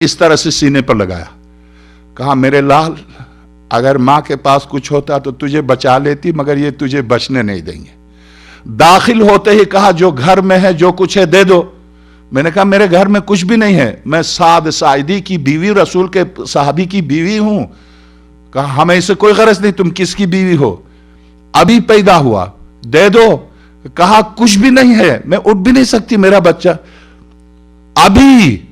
इस तरह से सीने पर लगाया, कहा मेरे लाल, अगर माँ के पास कुछ होता तो तुझे बचा लेती, मगर ये तुझे बचने नहीं देंगे। दाखिल होते ही कहा जो घर में है जो कुछ है दे दो। मैंने कहा मेरे घर में कुछ भी नहीं है, मैं साद साइदी की बीवी, रसूल के साहबी की बीवी हूं। कहा हमें इससे कोई गरज नहीं, तुम किसकी बीवी हो, अभी पैदा हुआ, दे दो। कहा कुछ भी नहीं है, मैं उठ भी नहीं सकती, मेरा बच्चा। अभी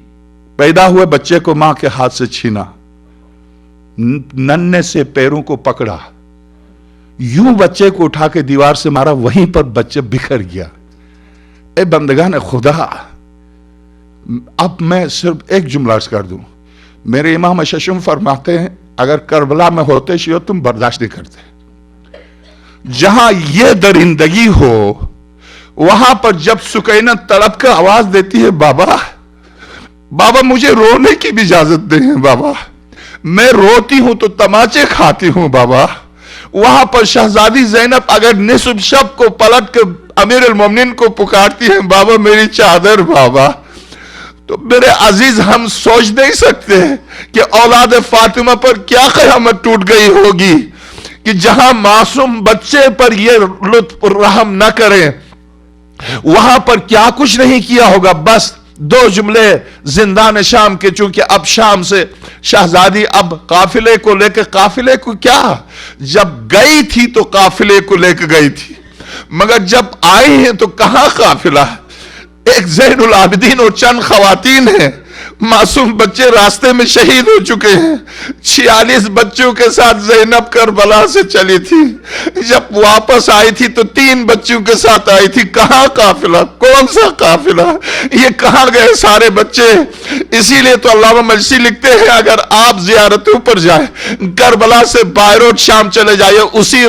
पैदा हुए बच्चे को मां के हाथ से छीना, नन्हे से पैरों को पकड़ा, यूं बच्चे को उठा के दीवार से मारा, वहीं पर बच्चे बिखर गया। ए बंदगान खुदा, अब मैं सिर्फ एक जुमला अर्ज कर दूं। मेरे इमाम शशम फरमाते हैं अगर करबला में होते शियो तुम बर्दाश्त नहीं करते। जहां ये दरिंदगी हो वहां पर जब सुकैना तड़प कर आवाज देती है बाबा, बाबा मुझे रोने की भी इजाजत दें बाबा, मैं रोती हूं तो तमाचे खाती हूं बाबा। वहां पर शहजादी ज़ैनब अगर निस्फ शब को पलट कर अमीर अल मोमिनीन को पुकारती है बाबा मेरी चादर बाबा, तो मेरे अजीज हम सोच नहीं सकते कि औलाद फातिमा पर क्या क़यामत टूट गई होगी कि जहां मासूम बच्चे पर ये लुत्फ रहम न करें, वहां पर क्या कुछ नहीं किया होगा। बस दो जुमले जिंदान शाम के, चूंकि अब शाम से शहजादी अब काफिले को लेकर, काफिले को क्या, जब गई थी तो काफिले को लेकर गई थी, मगर जब आई है तो कहां काफिला, एक ज़ैनुल आबिदीन और चंद खवातीन हैं, मासूम बच्चे रास्ते में शहीद हो चुके हैं। 46 बच्चों के साथ ज़ैनब करबला से चली थी, जब वापस आई थी तो 3 बच्चों के साथ आई थी। कहां काफिला, कौन सा काफिला, ये कहां गए सारे बच्चे। इसीलिए तो अल्लामा मजसी लिखते हैं अगर आप जियारतों पर जाए, करबला से बाय रोड शाम चले जाइए, उसी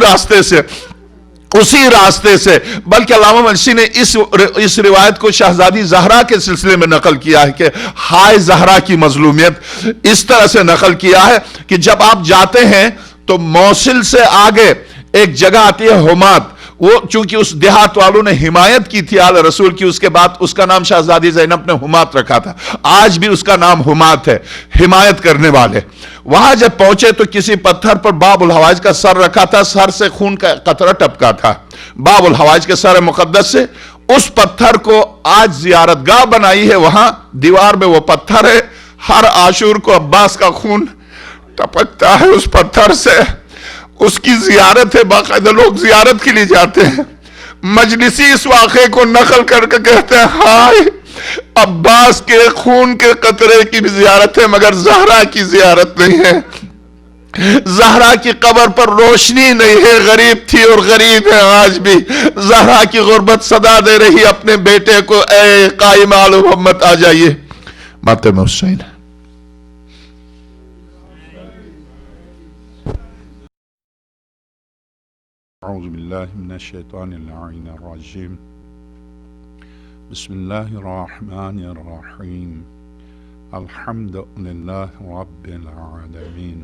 रास्ते से। बल्कि अल्लामा मजसी ने इस रिवायत को शहजादी ज़हरा के सिलसिले में नकल किया है कि हाय ज़हरा की मजलूमियत, इस तरह से नकल किया है कि जब आप जाते हैं तो मौसिल से आगे एक जगह आती है हुमात, वो चूंकि उस देहात वालों ने हिमायत की थी आले रसूल की, उसके बाद उसका नाम शहजादी ज़ैनब ने हुमात रखा था। आज भी उसका नाम हुमात है, हिमायत करने वाले। वहां जब पहुंचे तो किसी पत्थर पर बाबुल हवाइज का सर रखा था, सर से खून का कतरा टपका था बाबुल हवाइज के सर मुकद्दस से। उस पत्थर को आज जियारतगाह बनाई है, वहां दीवार में वो पत्थर है, हर आशूर को अब्बास का खून टपकता है उस पत्थर से, उसकी जियारत है, बाकायदा लोग जियारत के लिए जाते हैं। मजलिसी इस वाक़े को नकल करके कहते हैं हाय अब्बास के खून के कतरे की भी जियारत है, मगर ज़हरा की जियारत नहीं है। ज़हरा की कब्र पर रोशनी नहीं है, गरीब थी और गरीब है आज भी। ज़हरा की गुर्बत सदा दे रही अपने बेटे को, ए कायम आल मोहम्मद आ जाइए। मातम हुसैन। औज़ु बिल्लाहि मिनश शैतानिर रजीम। बिस्मिल्लाहिर रहमानिर रहीम। अल्हम्दुलिल्लाहि रब्बिल आलमीन।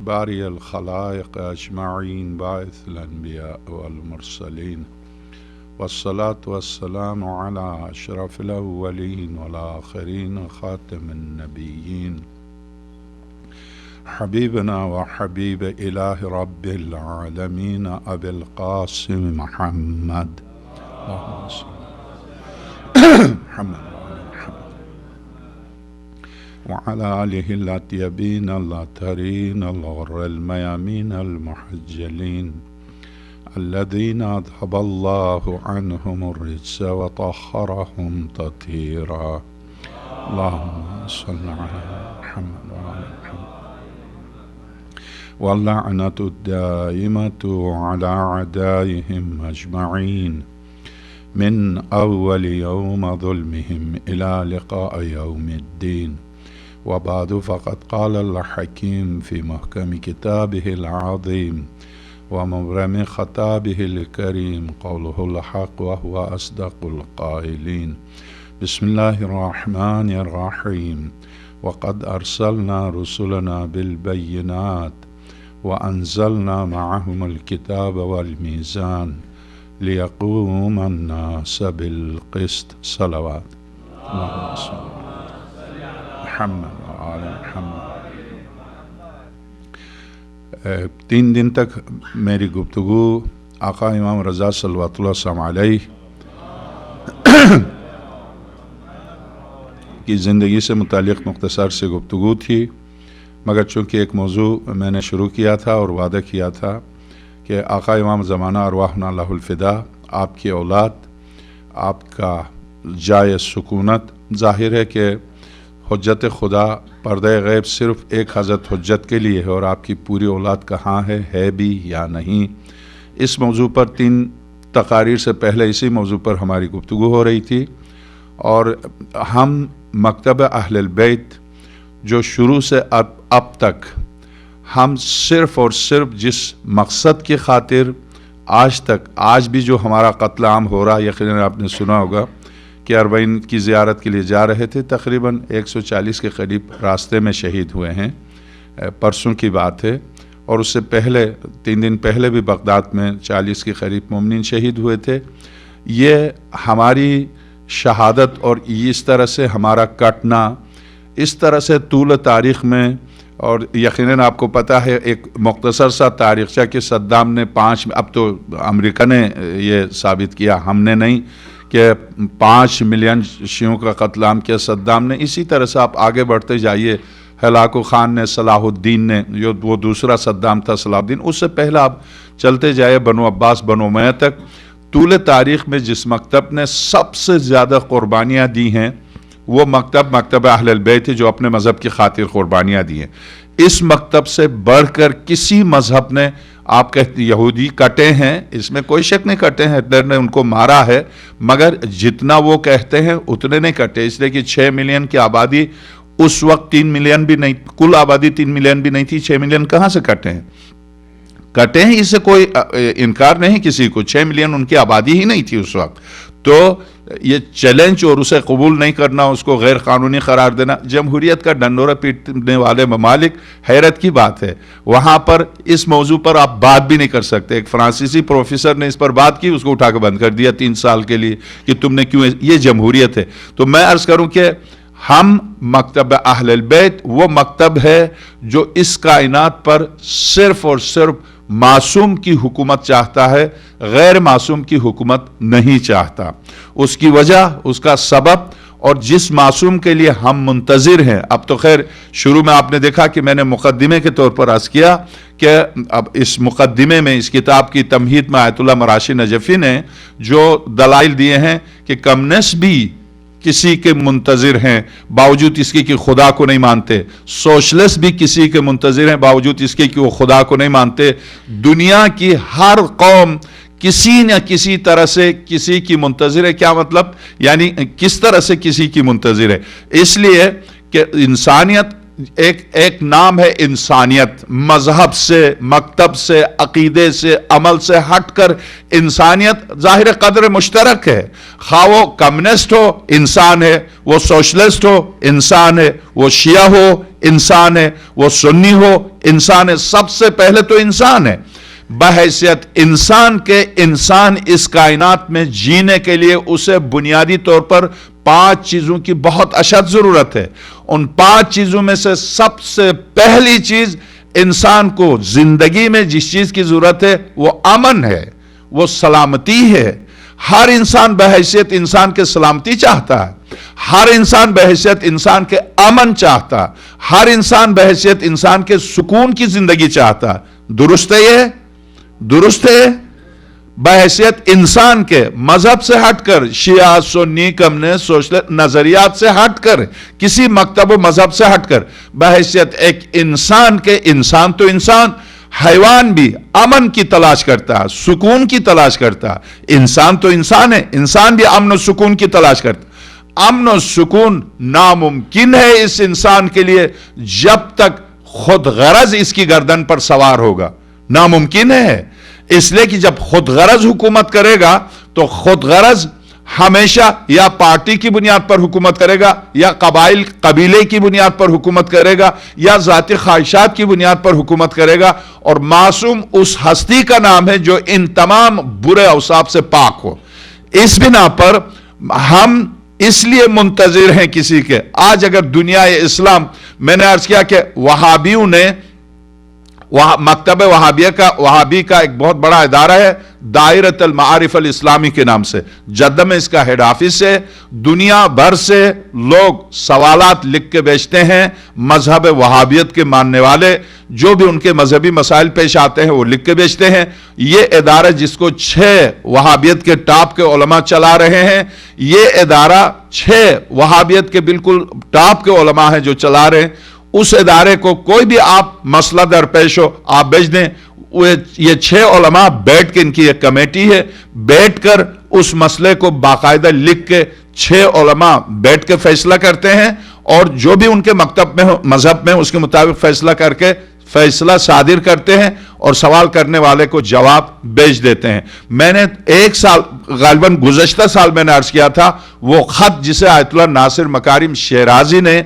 बारियल खलाइक़ अजमईन, बाइसल अन्बिया वल मुरसलीन, वस्सलातु वस्सलामु अला अशरफिल अव्वलीन वल आखिरीन, खातिमुन नबिय्यीन, हबीबना व हबीब इलाहि रब्बिल आलमीन अबिल कासिम मुहम्मद व अला आलिहि अल-अत्यबीन अल-अतहरीन अल-ग़ुर्रल मयामीन अल-मुहज्जलीन अल्लज़ीना अज़हबल्लाहु अन्हुमुर रिज्स व तह्हरहुम तत्हीरा। अल्लाहुम्मा सल्लि अला मुहम्मद व आलि मुहम्मद। वल्लअनतु दाइमतु अला अदाइहिम अजमईन मिन अव्वलि यौम ज़ुल्मिहिम इला लिक़ाइ यौमिद्दीन। व बादु फ़क़द क़ालल हकीम फ़ी महकमि किताबिहिल अज़ीम व मुबरमि ख़ताबिहिल करीम क़ौलुहुल हक़ व हुवा अस्दक़ुल क़ाइलीन। बिस्मिल्लाहिर रहमानिर रहीम। व क़द अरसलना रुसुलना बिल बय्यिनात व अंज़लना मअहुमुल किताब वल मीज़ान लियक़ूमन नास बिल क़िस्त। सलवात। محمد وعلی محمد۔ 3 دن تک میری گفتگو آقا امام رضا صلوات اللہ وسلم علیہ کی زندگی سے متعلق مختصر سے گفتگو تھی، مگر چونکہ ایک موضوع میں نے شروع کیا تھا اور وعدہ کیا تھا کہ آقا امام زمانہ ارواحنا لہ الفدا، آپ کی اولاد، آپ کا جائے سکونت، ظاہر ہے کہ حجت خدا پردہ غیب صرف ایک حضرت حجت کے لیے ہے، اور آپ کی پوری اولاد کہاں ہے بھی یا نہیں۔ اس موضوع پر 3 تقاریر سے پہلے اسی موضوع پر ہماری گفتگو ہو رہی تھی، اور ہم مکتب اہل البیت جو شروع سے اب تک ہم صرف اور صرف جس مقصد کی خاطر آج بھی جو ہمارا قتل عام ہو رہا، یقیناً آپ نے سنا ہوگا کہ 40 کی زیارت کے لیے جا رہے تھے، تقریباً 140 کے قریب راستے میں شہید ہوئے ہیں، پرسوں کی بات ہے، اور اس سے پہلے 3 دن پہلے بھی بغداد میں 40 کے قریب مومنین شہید ہوئے تھے۔ یہ ہماری شہادت اور اس طرح سے ہمارا کٹنا، اس طرح سے طول تاریخ میں، اور یقیناً آپ کو پتہ ہے ایک مختصر سا تاریخچہ کہ صدام نے 5، اب تو امریکہ نے یہ ثابت کیا، ہم نے نہیں، کہ 5 ملین شیعوں کا قتل عام کیا صدام نے۔ اسی طرح سے آپ آگے بڑھتے جائیے، ہلاکو خان نے، صلاح الدین نے، جو وہ دوسرا صدام تھا صلاح الدین، اس سے پہلے آپ چلتے جائے بنو عباس، بنو امیہ تک۔ طول تاریخ میں جس مکتب نے سب سے زیادہ قربانیاں دی ہیں وہ مکتب اہل البیت ہے، جو اپنے مذہب کی خاطر قربانیاں دی ہیں۔ اس مکتب سے بڑھ کر کسی مذہب نے، آپ کہتے یہودی کٹے ہیں، اس میں کوئی شک نہیں، کٹے ہیں، ہٹلر نے ان کو مارا ہے، مگر جتنا وہ کہتے ہیں اتنے نہیں کٹے، اس لیے کہ 6 ملین کی آبادی اس وقت 3 ملین بھی نہیں، کل آبادی 3 ملین بھی نہیں تھی، 6 ملین کہاں سے کٹے ہیں؟ کٹے ہیں، اس سے کوئی انکار نہیں کسی کو، 6 ملین ان کی آبادی ہی نہیں تھی اس وقت۔ تو یہ چیلنج اور اسے قبول نہیں کرنا، اس کو غیر قانونی قرار دینا، جمہوریت کا ڈنڈورا پیٹنے والے ممالک، حیرت کی بات ہے، وہاں پر اس موضوع پر آپ بات بھی نہیں کر سکتے۔ ایک فرانسیسی پروفیسر نے اس پر بات کی، اس کو اٹھا کے بند کر دیا 3 سال کے لیے کہ تم نے کیوں، یہ جمہوریت ہے۔ تو میں عرض کروں کہ ہم مکتب اہل البیت وہ مکتب ہے جو اس کائنات پر صرف اور صرف معصوم کی حکومت چاہتا ہے، غیر معصوم کی حکومت نہیں چاہتا۔ اس کی وجہ، اس کا سبب، اور جس معصوم کے لیے ہم منتظر ہیں، اب تو خیر شروع میں آپ نے دیکھا کہ میں نے مقدمے کے طور پر عرض کیا کہ اب اس مقدمے میں، اس کتاب کی تمہید میں آیت اللہ مراشی نجفی نے جو دلائل دیے ہیں کہ کمیونسٹ بھی کسی کے منتظر ہیں باوجود اس کے کہ خدا کو نہیں مانتے، سوشلسٹ بھی کسی کے منتظر ہیں باوجود اس کے کہ وہ خدا کو نہیں مانتے، دنیا کی ہر قوم کسی نہ کسی طرح سے کسی کی منتظر ہے۔ کیا مطلب؟ یعنی کس طرح سے کسی کی منتظر ہے؟ اس لیے کہ انسانیت ایک نام ہے انسانیت، مذہب سے، مکتب سے، عقیدے سے، عمل سے ہٹ کر انسانیت ظاہر قدر مشترک ہے۔ خواہ وہ کمیونسٹ ہو انسان ہے، وہ سوشلسٹ ہو انسان ہے، وہ شیعہ ہو انسان ہے، وہ سنی ہو انسان ہے، سب سے پہلے تو انسان ہے۔ بحیثیت انسان کے، انسان اس کائنات میں جینے کے لیے اسے بنیادی طور پر 5 چیزوں کی بہت اشد ضرورت ہے۔ ان 5 چیزوں میں سے سب سے پہلی چیز انسان کو زندگی میں جس چیز کی ضرورت ہے وہ امن ہے، وہ سلامتی ہے۔ ہر انسان بحیثیت انسان کے سلامتی چاہتا ہے، ہر انسان بحیثیت انسان کے امن چاہتا ہے، ہر انسان بحیثیت انسان کے سکون کی زندگی چاہتا ہے۔ درست ہے یہ؟ درست ہے؟ بحیثیت انسان کے، مذہب سے ہٹ کر، شیعہ، سنی، کمیونسٹ، سوشلسٹ نظریات سے ہٹ کر، کسی مکتب و مذہب سے ہٹ کر، بحیثیت ایک انسان کے، انسان تو انسان، حیوان بھی امن کی تلاش کرتا ہے، سکون کی تلاش کرتا ہے، انسان تو انسان ہے، انسان بھی امن و سکون کی تلاش کرتا ہے۔ امن و سکون ناممکن ہے اس انسان کے لیے جب تک خود غرض اس کی گردن پر سوار ہوگا، ناممکن ہے۔ اس لیے کہ جب خود غرض حکومت کرے گا تو خود غرض ہمیشہ یا پارٹی کی بنیاد پر حکومت کرے گا، یا قبیلے کی بنیاد پر حکومت کرے گا، یا ذاتی خواہشات کی بنیاد پر حکومت کرے گا، اور معصوم اس ہستی کا نام ہے جو ان تمام برے اوصاف سے پاک ہو۔ اس بنا پر ہم اس لیے منتظر ہیں کسی کے. آج اگر دنیا اسلام، میں نے عرض کیا کہ وہابیوں نے مکتب وہابی کا ایک بہت بڑا ادارہ ہے دائرۃ المعارف الاسلامی کے نام سے، جدہ میں اس کا ہیڈ آفس ہے. دنیا بھر سے لوگ سوالات لکھ کے بیچتے ہیں، مذہب وہابیت کے ماننے والے جو بھی ان کے مذہبی مسائل پیش آتے ہیں وہ لکھ کے بیچتے ہیں. یہ ادارہ جس کو 6 وہابیت کے ٹاپ کے علماء چلا رہے ہیں، یہ ادارہ 6 وہابیت کے بالکل ٹاپ کے علماء ہیں جو چلا رہے ہیں. اس ادارے کو کوئی بھی آپ مسئلہ درپیش ہو آپ بھیج دیں، یہ 6 علماء بیٹھ کے، ان کی ایک کمیٹی ہے، بیٹھ کر اس مسئلے کو باقاعدہ لکھ کے 6 علماء بیٹھ کے فیصلہ کرتے ہیں، اور جو بھی ان کے مکتب میں ہو، مذہب میں اس کے مطابق فیصلہ کر کے فیصلہ صادر کرتے ہیں اور سوال کرنے والے کو جواب بھیج دیتے ہیں. میں نے 1 سال غالباً گزشتہ سال میں نے عرض کیا تھا، وہ خط جسے آیت اللہ ناصر مکارم شیرازی نے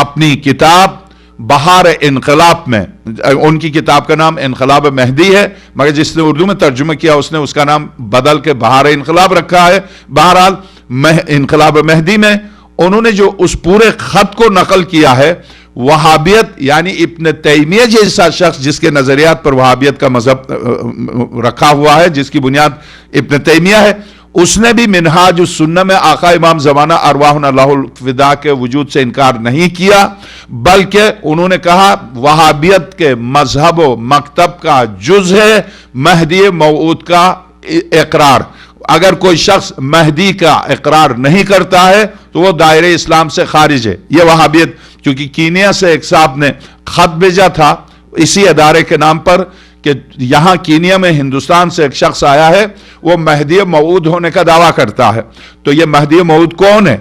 اپنی کتاب بہار انقلاب میں، ان کی کتاب کا نام انقلاب مہدی ہے، مگر جس نے اردو میں ترجمہ کیا اس نے اس کا نام بدل کے بہار انقلاب رکھا ہے. بہرحال انقلاب مہدی میں انہوں نے جو اس پورے خط کو نقل کیا ہے، وہابیت یعنی ابن تیمیہ جیسا شخص جس کے نظریات پر وہابیت کا مذہب رکھا ہوا ہے، جس کی بنیاد ابن تیمیہ ہے، اس نے بھی منہاج السنہ میں آقا امام زمانہ ارواحنا اللہ الفدا کے وجود سے انکار نہیں کیا، بلکہ انہوں نے کہا وہابیت کے مذہب و مکتب کا جز ہے مہدی موعود کا اقرار. اگر کوئی شخص مہدی کا اقرار نہیں کرتا ہے تو وہ دائرے اسلام سے خارج ہے. یہ وہابیت، کیونکہ کینیا سے ایک صاحب نے خط بھیجا تھا اسی ادارے کے نام پر کہ یہاں کینیا میں ہندوستان سے ایک شخص آیا ہے، وہ مہدی موعود ہونے کا دعویٰ کرتا ہے. تو یہ مہدی موعود کون ہے؟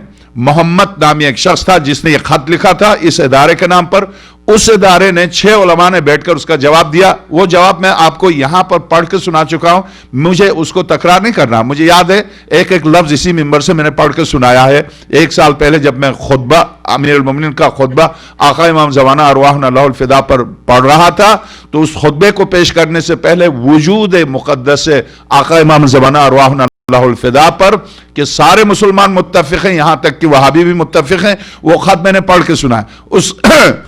محمد نامی ایک شخص تھا جس نے یہ خط لکھا تھا اس ادارے کے نام پر. اس ادارے نے 6 علماء نے بیٹھ کر اس کا جواب دیا. وہ جواب میں آپ کو یہاں پر پڑھ کے سنا چکا ہوں، مجھے اس کو تکرار نہیں کرنا. مجھے یاد ہے ایک ایک لفظ اسی ممبر سے میں نے پڑھ کے سنایا ہے. 1 سال پہلے جب میں خطبہ امیر المومنین کا خطبہ آقا امام زمانہ ارواحنا اللہ الفدا پر پڑھ رہا تھا، تو اس خطبے کو پیش کرنے سے پہلے وجود مقدس آقا امام زمانہ ارواحنا اللہ الفدا پر کہ سارے مسلمان متفق ہیں، یہاں تک کہ وہابی بھی متفق ہیں، وہ خط میں نے پڑھ کے سنا ہے. اس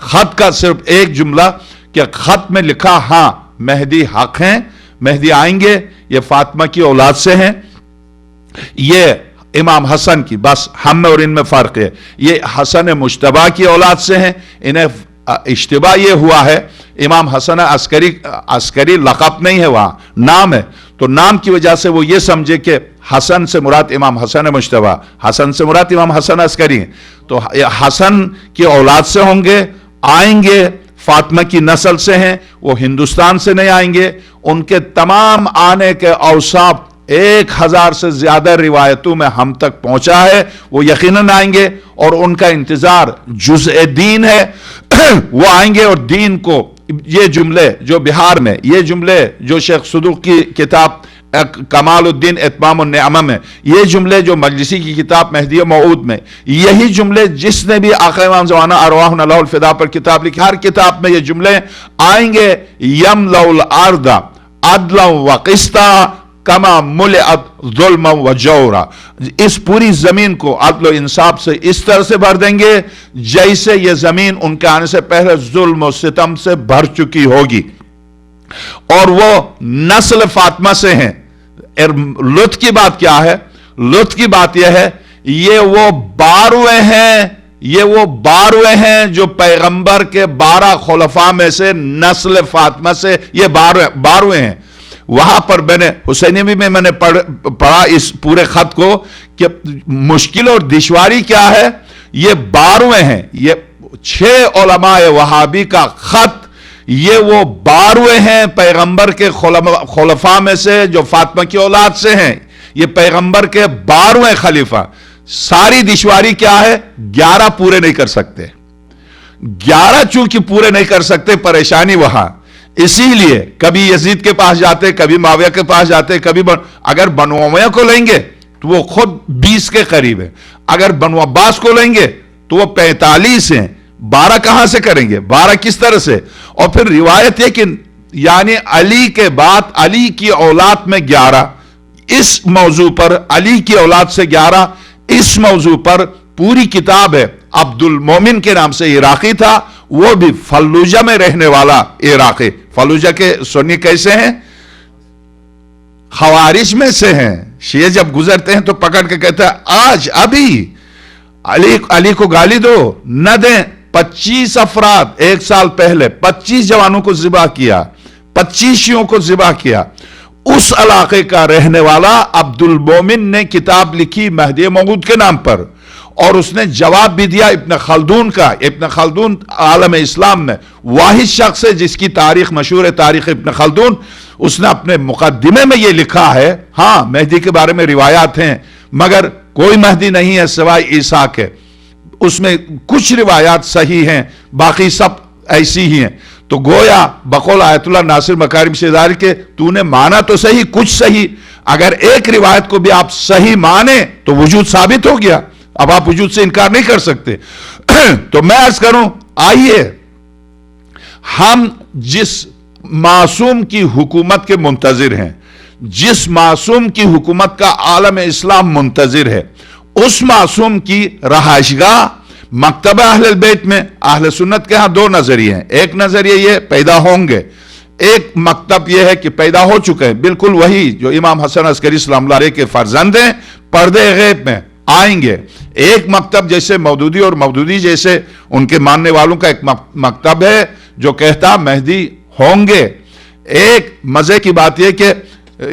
خط کا صرف ایک جملہ کہ خط میں لکھا ہاں مہدی حق ہیں، مہدی آئیں گے، یہ فاطمہ کی اولاد سے ہیں، یہ امام حسن کی، بس ہم میں اور ان میں فرق ہے، یہ حسن مجتبی کی اولاد سے ہیں. انہیں اشتباہ یہ ہوا ہے، امام حسن عسکری لقب نہیں ہے، وہاں نام ہے، تو نام کی وجہ سے وہ یہ سمجھے کہ حسن سے مراد امام حسن مجتبی، حسن سے مراد امام حسن عسکری ہیں. تو حسن کی اولاد سے ہوں گے، آئیں گے، فاطمہ کی نسل سے ہیں، وہ ہندوستان سے نہیں آئیں گے. ان کے تمام آنے کے اوصاف 1000 سے زیادہ روایتوں میں ہم تک پہنچا ہے، وہ یقیناً آئیں گے، اور ان کا انتظار جزء دین ہے. وہ آئیں گے اور دین کو، یہ جملے جو بہار میں، یہ جملے جو شیخ صدوق کی کتاب کمال الدین اتمام النعمہ میں، یہ جملے جو مجلسی کی کتاب مہدی موعود میں، یہی جملے جس نے بھی آقا امام زمانہ ارواحنا اللہ الفدا پر کتاب لکھی، ہر کتاب میں یہ جملے آئیں گے. یملأ الارض عدلا وقسطا کما ملئت ظلما وجورا، اس پوری زمین کو عدل و انصاف سے اس طرح سے بھر دیں گے جیسے یہ زمین ان کے آنے سے پہلے ظلم و ستم سے بھر چکی ہوگی. اور وہ نسل فاطمہ سے ہیں. لطف کی بات کیا ہے؟ لطف کی بات یہ ہے، یہ وہ 12ویں ہیں، یہ وہ 12ویں ہیں جو پیغمبر کے 12 خلفاء میں سے نسل فاطمہ سے یہ 12ویں ہیں. وہاں پر میں نے حسینی میں نے پڑھا اس پورے خط کو کہ مشکل اور دشواری کیا ہے. یہ 12ویں ہیں، یہ 6 علماء وہابی کا خط، یہ وہ 12ویں ہیں پیغمبر کے خلفاء میں سے جو فاطمہ کی اولاد سے ہیں، یہ پیغمبر کے 12ویں خلیفہ. ساری دشواری کیا ہے؟ 11 پورے نہیں کر سکتے. 11 چونکہ پورے نہیں کر سکتے، پریشانی وہاں. اسی لیے کبھی یزید کے پاس جاتے، کبھی معاویہ کے پاس جاتے، کبھی اگر بنو امیہ کو لیں گے تو وہ خود 20 کے قریب ہے، اگر بنو عباس کو لیں گے تو وہ 45 ہیں. 12 کہاں سے کریں گے؟ 12 کس طرح سے؟ اور پھر روایت ہے کہ یعنی علی کے بعد علی کی اولاد میں 11، اس موضوع پر علی کی اولاد سے 11، इस मौजू पर पूरी किताब है। अब्दुल मोमिन के नाम से इराकी था, वो भी फल्लुजा में रहने वाला इराकी। फल्लुजा के सुन्नी कैसे हैं? खवारिज में से हैं। शिये जब गुजरते हैं तो पकड़ के कहता है आज अभी अली को गाली दो, न दें। 25 अफराद एक साल पहले 25 जवानों को ज़िबा किया, 25 शियों को ज़िबा किया। उस इलाके का रहने वाला अब्दुल मोमिन ने किताब लिखी महदी मौऊद के नाम पर, और उसने जवाब भी दिया इब्न खल्दून का। इब्न खल्दून आलम इस्लाम में वाहिद शख्स है जिसकी तारीख मशहूर है, तारीख इब्न खल्दून। उसने अपने मुकद्दिमे में यह लिखा है, हां मेहदी के बारे में रिवायात हैं, मगर कोई मेहदी नहीं है सिवाय ईसा के। उसमें कुछ रिवायात सही हैं, बाकी सब ऐसी ही हैं। तो गोया बकौल आयतुल्लाह नासिर मकारिम शेजारी के, तूने माना तो सही कुछ सही, अगर एक रिवायत को भी आप सही माने तो वजूद साबित हो गया। अब आप वजूद से इनकार नहीं कर सकते। तो मैं अर्ज करूं, आइए हम जिस मासूम की हुकूमत के मुंतजिर हैं, जिस मासूम की हुकूमत का आलम इस्लाम मुंतजिर है, उस मासूम की रहायशगाह मकतब अहले बैत में अहले सुन्नत के यहां दो नजरिए हैं। एक नजरिए ये पैदा होंगे, एक मकतब यह है कि पैदा हो चुके हैं, बिल्कुल वही जो इमाम हसन अस्करी सलामुल्लाह अलैह के फर्जंद हैं, पर्दे गैब में आएंगे। एक मकतब जैसे मौदूदी और मौदूदी जैसे उनके मानने वालों का एक मकतब है जो कहता मेहदी होंगे। एक मजे की बात यह कि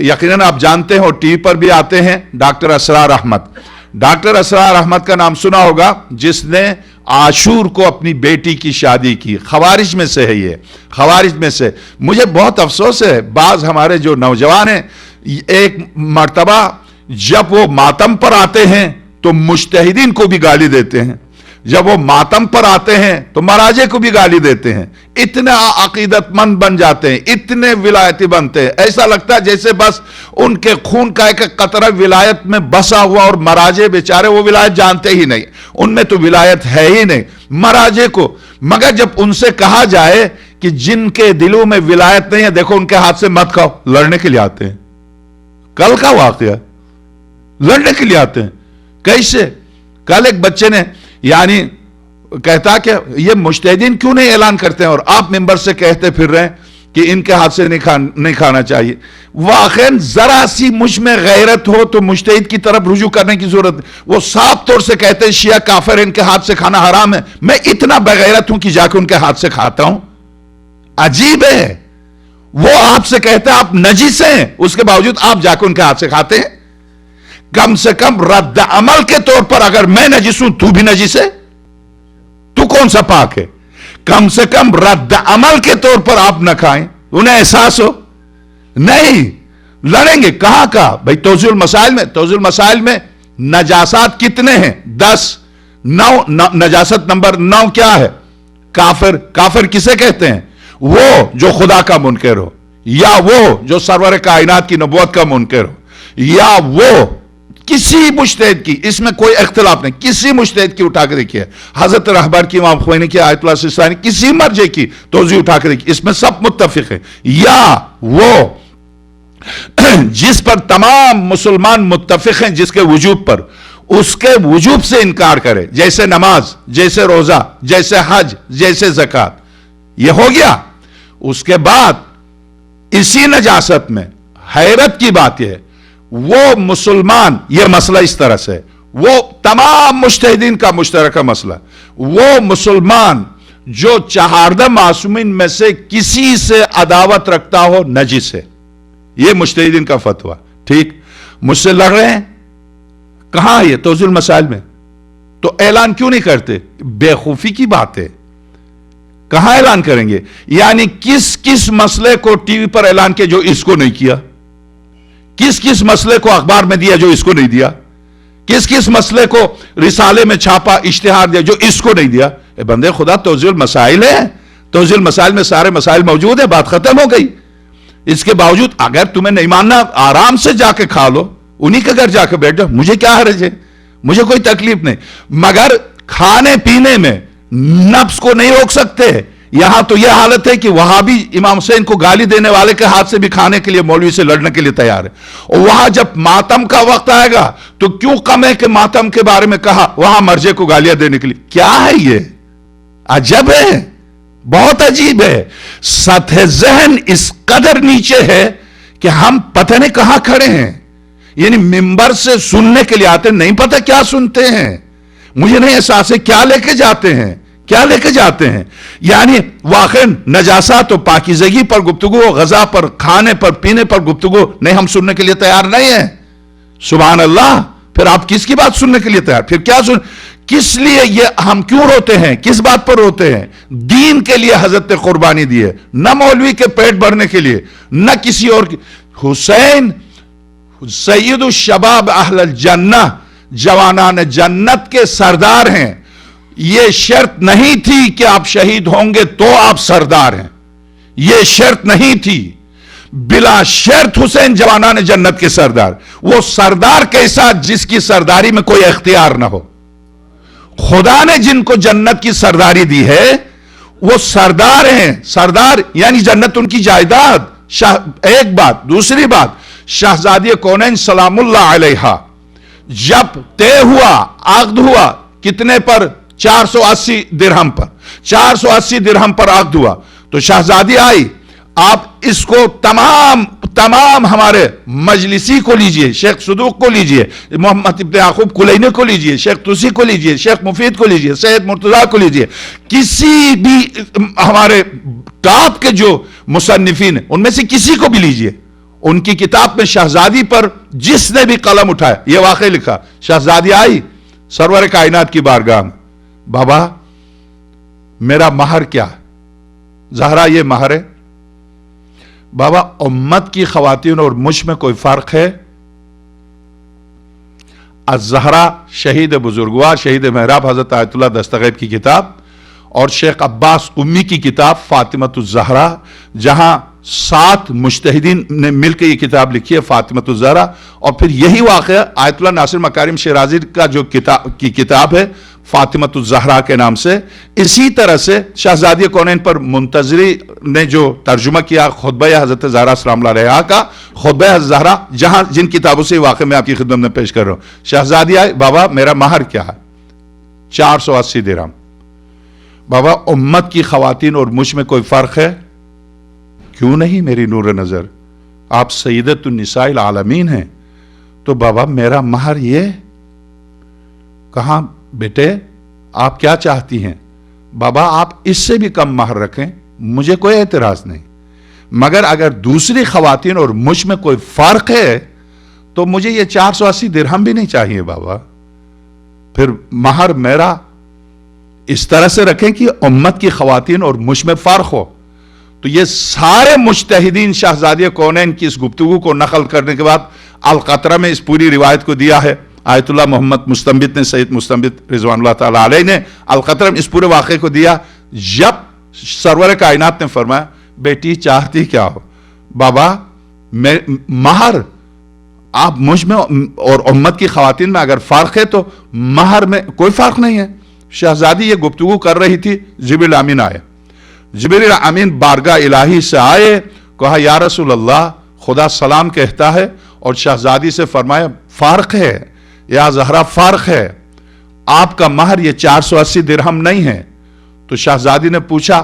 यकीनन आप जानते हैं और टीवी पर भी आते हैं, डॉक्टर असरार अहमद। डॉक्टर असरार अहमद का नाम सुना होगा, जिसने आशूर को अपनी बेटी की शादी की। खवारिज में से है ये, खवारिज में से। मुझे बहुत अफसोस है, बाज हमारे जो नौजवान हैं, एक मर्तबा जब वो मातम पर आते हैं तो मुज्तहिदीन को भी गाली देते हैं, जब वो मातम पर आते हैं तो महाराजे को भी गाली देते हैं। इतने अकीदतमंद बन जाते हैं, इतने विलायती बनते हैं, ऐसा लगता है जैसे बस उनके खून का एक कतरा विलायत में बसा हुआ, और महाराजे बेचारे वो विलायत जानते ही नहीं, उनमें तो विलायत है ही नहीं महाराजे को। मगर जब उनसे कहा जाए कि जिनके दिलों में विलायत नहीं है, देखो उनके हाथ से मत खाओ, लड़ने के लिए आते हैं। कल का वाकया, लड़ने के लिए आते हैं। कैसे? कल एक बच्चे ने यानी कहता कि ये मुज्तहिदीन क्यों नहीं ऐलान करते हैं, और आप मेंबर से कहते फिर रहे हैं कि इनके हाथ से नहीं खाना चाहिए। वाकई जरा सी मुझ में गैरत हो तो मुज्तहिद की तरफ रुजू करने की जरूरत। वो साफ तौर से कहते हैं शिया काफिर, इनके हाथ से खाना हराम है। मैं इतना बेगैरत हूं कि जाके उनके हाथ से खाता हूं। अजीब है, वो आपसे कहते हैं आप नजीस हैं, उसके बावजूद आप जाके उनके हाथ से खाते हैं। कम से कम रद्द अमल के तौर पर अगर मैं नजीस हूं, तू भी नजीस है, तू कौन सा पाक है? कम से कम रद्द अमल के तौर पर आप न खाएं, उन्हें एहसास हो। नहीं, लड़ेंगे कहां का भाई? तौज़ीउल मसाइल में नजासात कितने हैं? 10। 9 नजासत नंबर 9 क्या है? काफिर। काफिर किसे कहते हैं? वो जो खुदा का मुनकर हो, या वो जो सरवर कायनात की नबूवत का मुनकर हो, या वो किसी मुज्तहिद की, इसमें कोई इख्तिलाफ नहीं, किसी मुज्तहिद की उठा के देखिए, हजरत रहबर की, इमाम खुमैनी की, आयतुल्लाह सिस्तानी, किसी मर्जे की तौज़ी उठा के देखिए, इसमें सब मुत्तफिक है। या वो जिस पर तमाम मुसलमान मुत्तफिक हैं, जिसके वजूब पर, उसके वजूब से इनकार करे, जैसे नमाज, जैसे रोजा, जैसे हज, जैसे ज़कात, यह हो गया। उसके बाद इसी नजासत में हैरत की बात यह है, वो मुसलमान, यह मसला इस तरह से, वो तमाम मुज्तहिदीन का मुश्तरका मसला, वो मुसलमान जो चहारदा मासूमीन में से किसी से अदावत रखता हो, नजिस है। यह मुज्तहिदीन का फतवा। ठीक, मुझसे लड़ रहे हैं, कहां ये तौज़ीउल मसाइल में? तो ऐलान क्यों नहीं करते? बेखूफी की बात है, कहां ऐलान करेंगे? यानी किस किस मसले को टीवी पर ऐलान किया जो इसको नहीं किया? किस किस मसले को अखबार में दिया जो इसको नहीं दिया? किस किस मसले को रिसाले में छापा, इश्तिहार दिया जो इसको नहीं दिया? ए बंदे खुदा, तौज़ीउल मसाइल है, तौज़ीउल मसाइल में सारे मसाइल मौजूद है, बात खत्म हो गई। इसके बावजूद अगर तुम्हें नहीं मानना, आराम से जाके खा लो, उन्हीं के घर जाके बैठ जाओ, मुझे क्या हर्ज है, मुझे कोई तकलीफ नहीं। मगर खाने पीने में नफ्स को नहीं रोक सकते, यहां तो यह हालत है कि वहाबी इमाम हुसैन को गाली देने वाले के हाथ से भी खाने के लिए मौलवी से लड़ने के लिए तैयार है। और वहां जब मातम का वक्त आएगा तो क्यों कम है कि मातम के बारे में कहा, वहां मर्जे को गालियां देने के लिए। क्या है ये? अजब है, बहुत अजीब है। सतह जहन इस कदर नीचे है कि हम पता नहीं कहां खड़े हैं। यानी मिंबर से सुनने के लिए आते, नहीं पता क्या सुनते हैं, मुझे नहीं एहसास है क्या लेके जाते हैं, क्या लेके जाते हैं। यानी वाकई नजासात और पाकीज़गी पर गुफ्तगू, गजा पर, खाने पर, पीने पर गुफ्तगू नहीं, हम सुनने के लिए तैयार नहीं है। सुभान अल्लाह। फिर आप किसकी बात सुनने के लिए तैयार? फिर क्या सुन, किस लिए ये हम क्यों रोते हैं, किस बात पर रोते हैं? दीन के लिए हजरत ने कुर्बानी दी है, न मौलवी के पेट भरने के लिए, न किसी और की। हुसैन सैयदुल शबाब अहल जन्नह, जवानान जन्नत के सरदार हैं। यह शर्त नहीं थी कि आप शहीद होंगे तो आप सरदार हैं, यह शर्त नहीं थी। बिला शर्त हुसैन जवानान जन्नत के सरदार। वो सरदार कैसा? जिसकी सरदारी में कोई इख्तियार ना हो। खुदा ने जिनको जन्नत की सरदारी दी है वो सरदार हैं। सरदार यानी जन्नत उनकी जायदाद। एक बात। दूसरी बात, शहजादी कौनैन सलामुल्लाह अलैहा जब तय हुआ, आक्द हुआ, कितने पर? 480 दिरहम पर। 480 दिरहम पर आक्द हुआ तो शहजादी आई। आप इसको तमाम हमारे मजलिसी को लीजिए, शेख सदूक को लीजिए, मोहम्मद इब्न याकूब कुलैनी को लीजिए, शेख तुसी को लीजिए, शेख मुफीद को लीजिए, सैयद मुर्तजा को लीजिए, किसी भी हमारे टॉप के जो मुसन्निफीन उनमें से किसी को भी लीजिए, उनकी किताब में शहजादी पर जिसने भी कलम उठाया यह वाकई लिखा। शहजादी आई सरवर कायनात की बारगाह में, बाबा मेरा महर क्या है? ज़हरा ये महर है। बाबा उम्मत की खवातीन और मुझ में कोई फर्क है? अज़हरा शहीद बुजुर्गवार, शहीद महराब हजरत आयतुल्लाह दस्तगैब की किताब, और शेख अब्बास उम्मी की किताब फातिमतुज़्ज़हरा, जहां 7 मुज्तहिदीन ने मिलकर यह किताब लिखी है फातिमतुज़्ज़हरा। और फिर यही वाक़या आयतुल्लाह नासिर मकारिम शिराजी का जो किताब है फातिमतुज़्ज़हरा के नाम से। इसी तरह से शहजादी कौनैन पर मुंतज़री ने जो तर्जुमा किया खुतबा हज़रत ज़हरा सलामुल्लाह अलैहा का, खुतबा ज़हरा, जहां जिन किताबों से वाक़या मैं आपकी खिदमत में पेश कर रहा हूं। शहजादी आए, बाबा मेरा महर क्या है? 480 दिरहम। बाबा उम्मत की खवातीन और मुझ में कोई फर्क है? क्यों नहीं मेरी नूर नजर, आप सैयदतुन निसाइल आलमीन हैं, तो बाबा मेरा महर ये। कहा बेटे आप क्या चाहती हैं? बाबा आप इससे भी कम महर रखें, मुझे कोई एतराज नहीं, मगर अगर दूसरी खवातीन और मुझ में कोई फर्क है तो मुझे ये 480 दिरहम भी नहीं चाहिए बाबा। फिर महर मेरा इस तरह से रखें कि उम्मत की खवातीन और मुझ में फर्क हो। तो ये सारे मुज्तहिदीन शहजादी कौनैन की इस गुफ्तगू को नकल करने के बाद अल-क़तरा में इस पूरी रिवायत को दिया है। आयतुल्लाह मोहम्मद मुस्तंबित ने, सैयद मुस्तंबित रिज़वानुल्लाह ताला अलैह ने अल-क़तरा में इस पूरे वाक़े को दिया। जब सरवर कायनात ने फरमाया बेटी चाहती क्या हो? बाबा महर आप मुझ में और उम्मत की खवातीन में अगर फर्क है तो महर में कोई फर्क नहीं है। शहजादी ये गुफ्तगू कर रही थी, जिब्रील अमीन आए। जिब्रील अमीन बारगाह इलाही से आए, कहा या रसूल अल्लाह खुदा सलाम कहता है, और शहजादी से फरमाया फर्क है या ज़हरा, फर्क है, आपका महर ये 480 दिरहम नहीं है। तो शहजादी ने पूछा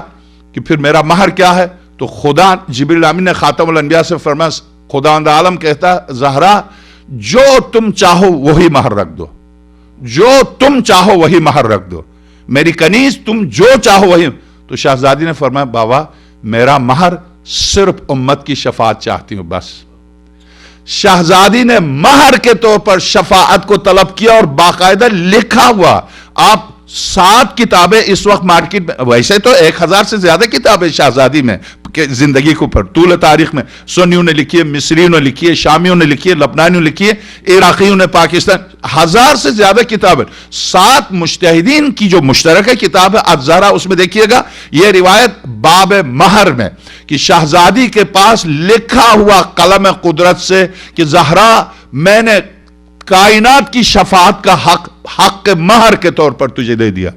कि फिर मेरा महर क्या है? तो खुदा जिब्रील अमीन ने खातमुल अंबिया से फरमाया, खुदावंद आलम कहता है ज़हरा जो तुम चाहो वही महर रख दो, जो तुम चाहो वही महर रख दो, मेरी कनीज तुम जो चाहो वही। तो शहजादी ने फरमाया बाबा मेरा महर सिर्फ उम्मत की शफाअत चाहती हूं बस। शहजादी ने महर के तौर पर शफाअत को तलब किया और बाकायदा लिखा हुआ। आप 7 किताबें इस वक्त मार्केट में, वैसे तो 1000 से ज्यादा किताबें शहजादी में जिंदगी के ऊपर तूल तारीख में सुन्नियों ने लिखी है, मिस्रियों ने लिखी है, शामियों ने लिखी है, लबनानियों ने लिखी है, इराकियों ने, पाकिस्तान, 1000 से ज्यादा किताबें। 7 मुज्तहिदीन की जो मुश्तरक किताब है अज़हरा, उसमें देखिएगा यह रिवायत बाब महर में कि शहजादी के पास लिखा हुआ कलम कुदरत से कि ज़हरा मैंने कायनात की शफाअत का हक के महर के तौर पर तुझे दे दिया।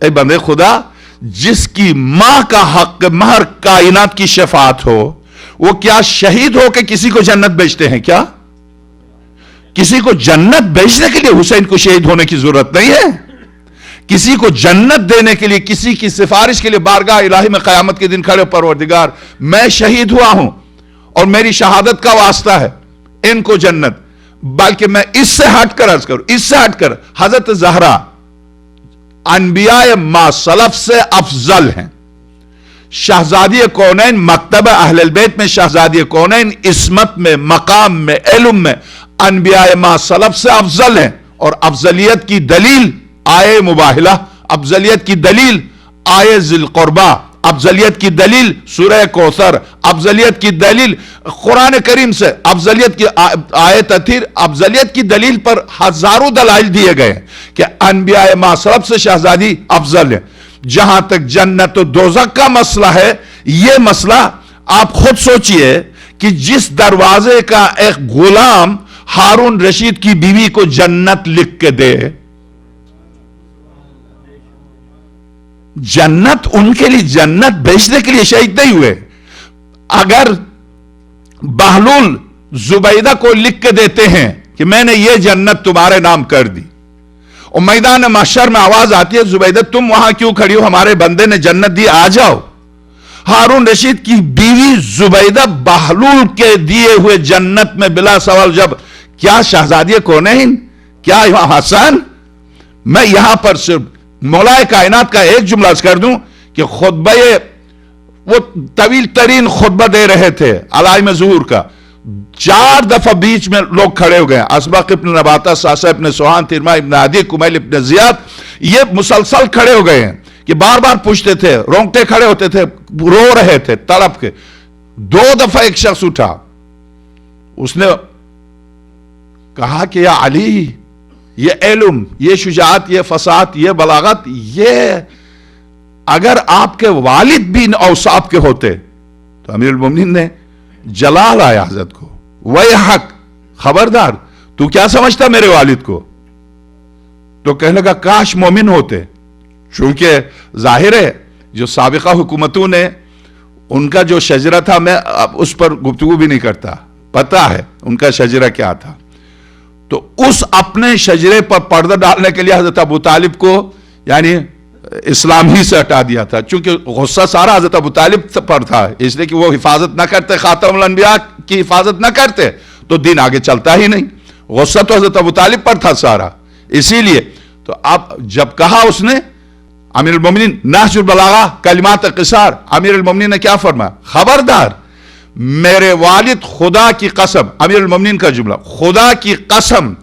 ए बंदे खुदा, جس کی ماں کا حق مہر کائنات کی شفاعت ہو، وہ کیا شہید ہو کے کسی کو جنت بھیجتے ہیں؟ کیا کسی کو جنت بھیجنے کے لیے حسین کو شہید ہونے کی ضرورت نہیں ہے؟ کسی کو جنت دینے کے لیے، کسی کی سفارش کے لیے بارگاہ الہی میں قیامت کے دن کھڑے، پروردگار میں شہید ہوا ہوں اور میری شہادت کا واسطہ ہے ان کو جنت، بلکہ میں اس سے ہٹ کر عرض کروں، اس سے ہٹ کر حضرت زہرا انبیاء ما سلف سے افضل ہیں، شہزادی کونین مکتبہ اہل البیت میں، شہزادی کونین عصمت میں، مقام میں، علم میں انبیاء ما سلف سے افضل ہیں، اور افضلیت کی دلیل آئے مباہلہ، افضلیت کی دلیل آئے ذی القربہ، افضلیت کی دلیل سورہ کوثر، افضلیت کی دلیل قرآن کریم سے، افضلیت کی آیت تطہیر، افضلیت کی دلیل پر ہزاروں دلائل دیے گئے کہ انبیاء ما سلف سے شہزادی افضل ہے۔ جہاں تک جنت و دوزخ کا مسئلہ ہے، یہ مسئلہ آپ خود سوچئے کہ جس دروازے کا ایک غلام ہارون رشید کی بیوی کو جنت لکھ کے دے، جنت ان کے لیے، جنت بیچنے کے لیے شہید نہیں ہوئے۔ اگر بہلول زبیدہ کو لکھ کے دیتے ہیں کہ میں نے یہ جنت تمہارے نام کر دی، اور میدان محشر میں آواز آتی ہے زبیدہ تم وہاں کیوں کھڑی ہو، ہمارے بندے نے جنت دی، آ جاؤ، ہارون رشید کی بیوی زبیدہ بہلول کے دیے ہوئے جنت میں بلا سوال، جب کیا شہزادی کونین، کیا امام حسن؟ میں یہاں پر صرف مولا کائنات کا ایک جملہ عرض کر دوں کہ خطبہ، وہ طویل ترین خطبہ دے رہے تھے علائم ظہور کا، 4 دفعہ بیچ میں لوگ کھڑے ہو گئے، اسباق ابن نباتہ، ساسا ابن سوحان، تیرما ابن عدی، کمیل ابن زیاد، یہ مسلسل کھڑے ہو گئے ہیں کہ بار بار پوچھتے تھے، رونگٹے کھڑے ہوتے تھے، رو رہے تھے تڑپ کے۔ 2 دفعہ ایک شخص اٹھا، اس نے کہا کہ یا علی، یہ علم، یہ شجاعت، یہ فصاحت، یہ بلاغت، یہ اگر آپ کے والد بھی ان اوصاف کے ہوتے تو امیر المومنین نے جلال آیا حضرت کو، وَيْحَكَ، خبردار، تو کیا سمجھتا میرے والد کو؟ تو کہنے لگا کاش مومن ہوتے، چونکہ ظاہر ہے جو سابقہ حکومتوں نے ان کا جو شجرہ تھا، میں اس پر گفتگو بھی نہیں کرتا، پتہ ہے ان کا شجرہ کیا تھا، تو اس اپنے شجرے پر پردہ ڈالنے کے لیے حضرت ابو طالب کو یعنی اسلام ہی سے ہٹا دیا تھا، چونکہ غصہ سارا حضرت ابو طالب پر تھا، اس لیے کہ وہ حفاظت نہ کرتے، خاتم الانبیاء کی حفاظت نہ کرتے تو دین آگے چلتا ہی نہیں، غصہ تو حضرت ابو طالب پر تھا سارا، اسی لیے تو اب جب کہا اس نے امیر المومنین نہج البلاغہ کلمات قصار، امیر المومنین نے کیا فرمایا؟ خبردار، میرے والد خدا کی قسم، امیر المومنین کا جملہ، خدا کی قسم،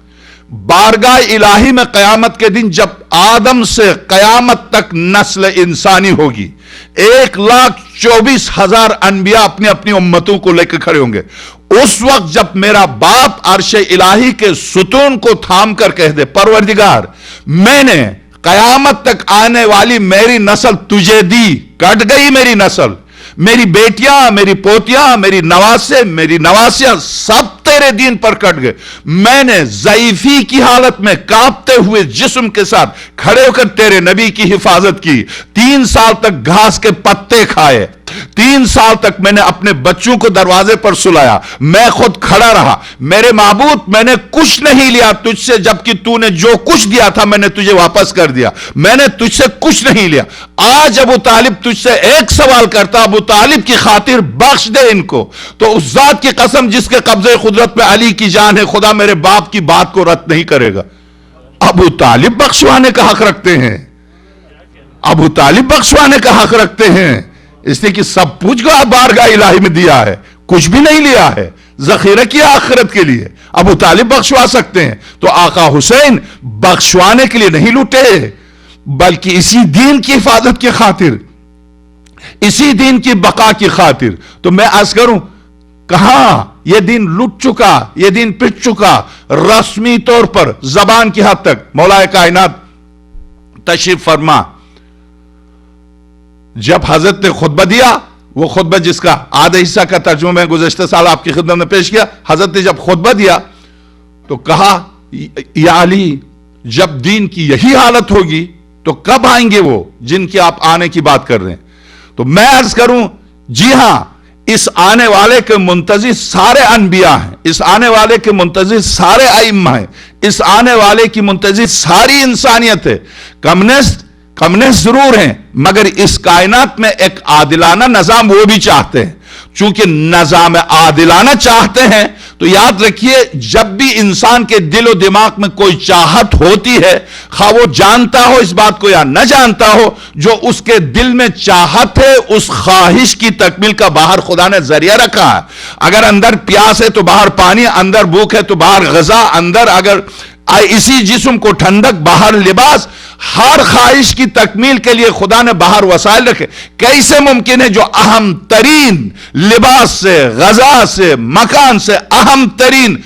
بارگاہ الہی میں قیامت کے دن جب آدم سے قیامت تک نسل انسانی ہوگی، 1,24,000 انبیاء اپنی اپنی امتوں کو لے کے کھڑے ہوں گے، اس وقت جب میرا باپ عرش الہی کے ستون کو تھام کر کہہ دے پروردگار میں نے قیامت تک آنے والی میری نسل تجھے دی، کٹ گئی میری نسل، میری بیٹیاں، میری پوتیاں، میری نواسے، میری نواسیاں سب تیرے دین پر کٹ گئے، میں نے ضعیفی کی حالت میں کانپتے ہوئے جسم کے ساتھ کھڑے ہو کر تیرے نبی کی حفاظت کی، 3 سال تک گھاس کے پتے کھائے، 3 سال تک میں نے اپنے بچوں کو دروازے پر سلایا، میں خود کھڑا رہا، میرے معبود میں نے کچھ نہیں لیا تجھ سے، جبکہ تو نے جو کچھ دیا تھا میں نے تجھے واپس کر دیا، میں نے تجھ سے کچھ نہیں لیا، آج ابو طالب تجھ سے ایک سوال کرتا، ابو طالب کی خاطر بخش دے ان کو، تو اس ذات کی قسم جس کے قبضے قدرت پہ علی کی جان ہے، خدا میرے باپ کی بات کو رد نہیں کرے گا۔ ابو طالب بخشوانے کا حق رکھتے ہیں، ابو طالب بخشوانے کا حق رکھتے ہیں، اس نے کہ سب پوچھ گا بارگاہ الہی میں دیا ہے، کچھ بھی نہیں لیا ہے، ذخیرہ کیا آخرت کے لیے، ابو طالب بخشوا سکتے ہیں، تو آقا حسین بخشوانے کے لیے نہیں لوٹے، بلکہ اسی دین کی حفاظت کی خاطر، اسی دین کی بقا کی خاطر۔ تو میں عرض کروں کہاں یہ دین لٹ چکا، یہ دین پٹ چکا، رسمی طور پر زبان کی حد تک مولا کائنات تشریف فرما جب حضرت نے خطبہ دیا، وہ خطبہ جس کا آدھا حصہ کا ترجمہ میں گزشتہ سال آپ کی خدمت میں پیش کیا، حضرت نے جب خطبہ دیا تو کہا یا علی جب دین کی یہی حالت ہوگی تو کب آئیں گے وہ جن کی آپ آنے کی بات کر رہے ہیں؟ تو میں عرض کروں، جی ہاں، اس آنے والے کے منتظر سارے انبیاء ہیں، اس آنے والے کے منتظر سارے ائمہ ہیں، اس آنے والے کی منتظر ساری انسانیت ہے۔ کمیونسٹ ضرور ہیں، مگر اس کائنات میں ایک عادلانہ نظام وہ بھی چاہتے ہیں۔ چونکہ نظام عادلانہ چاہتے ہیں تو یاد رکھیے، جب بھی انسان کے دل و دماغ میں کوئی چاہت ہوتی ہے، خواہ وہ جانتا ہو اس بات کو یا نہ جانتا ہو، جو اس کے دل میں چاہت ہے اس خواہش کی تکمیل کا باہر خدا نے ذریعہ رکھا ہے۔ اگر اندر پیاس ہے تو باہر پانی، اندر بھوک ہے تو باہر غذا، اندر اگر اسی جسم کو ٹھنڈک باہر لباس، ہر خواہش کی تکمیل کے لیے خدا نے باہر وسائل رکھے۔ کیسے ممکن ہے جو اہم ترین لباس سے، غذا سے، مکان سے اہم ترین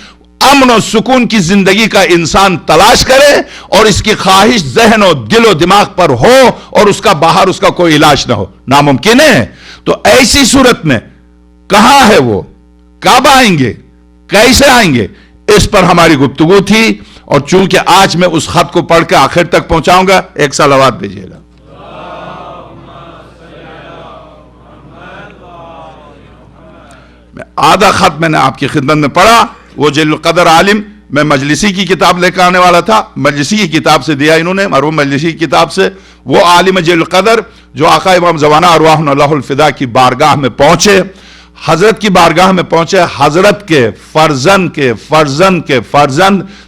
امن و سکون کی زندگی کا انسان تلاش کرے اور اس کی خواہش ذہن و دل و دماغ پر ہو اور اس کا باہر اس کا کوئی علاج نہ ہو؟ ناممکن ہے۔ تو ایسی صورت میں کہاں ہے وہ، کب آئیں گے، کیسے آئیں گے، اس پر ہماری گفتگو تھی۔ اور چونکہ آج میں اس خط کو پڑھ کے آخر تک پہنچاؤں گا، ایک صلوات بھیجیے گا۔ آدھا خط میں نے آپ کی خدمت میں پڑھا، وہ جلیل القدر عالم، میں مجلسی کی کتاب لے کر آنے والا تھا، مجلسی کی کتاب سے دیا انہوں نے، مرحوم مجلسی کی کتاب سے۔ وہ عالم جلیل القدر جو آقا امام زمانہ ارواحنا اللہ الفدا کی بارگاہ میں پہنچے، حضرت کی بارگاہ میں پہنچے، حضرت کے فرزند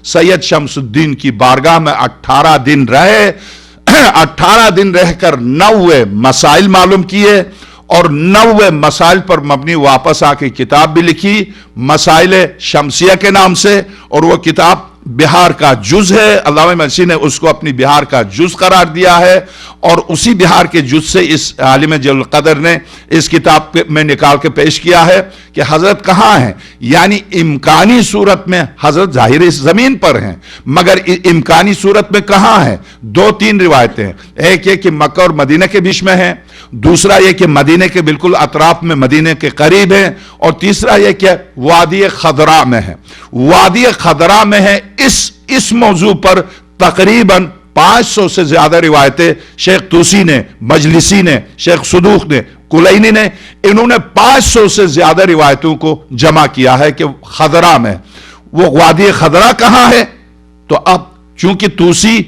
سید شمس الدین کی بارگاہ میں 18 دن رہے، 18 دن رہ کر 90 مسائل معلوم کیے اور 90 مسائل پر مبنی واپس آ کے کتاب بھی لکھی، مسائل شمسیہ کے نام سے، اور وہ کتاب بہار کا جز ہے۔ علامہ مجلسی نے اس کو اپنی بہار کا جز قرار دیا ہے، اور اسی بہار کے جز سے اس عالم جلیل القدر نے اس کتاب میں نکال کے پیش کیا ہے کہ حضرت کہاں ہیں، یعنی امکانی صورت میں حضرت ظاہر اس زمین پر ہیں، مگر امکانی صورت میں کہاں ہیں؟ 2-3 روایتیں ہیں، ایک یہ کہ مکہ اور مدینہ کے بیچ میں ہیں، دوسرا یہ کہ مدینہ کے بالکل اطراف میں، مدینہ کے قریب ہیں، اور تیسرا یہ کہ وادی خضراء میں ہے۔ وادی خضراء میں ہے۔ اس موضوع پر تقریباً 500 سے زیادہ روایتیں شیخ توسی نے، مجلسی نے، شیخ صدوق نے، کلینی نے، انہوں نے 500 سے زیادہ روایتوں کو جمع کیا ہے کہ خضراء میں۔ وہ وادی خضراء کہاں ہے؟ تو اب چونکہ توسی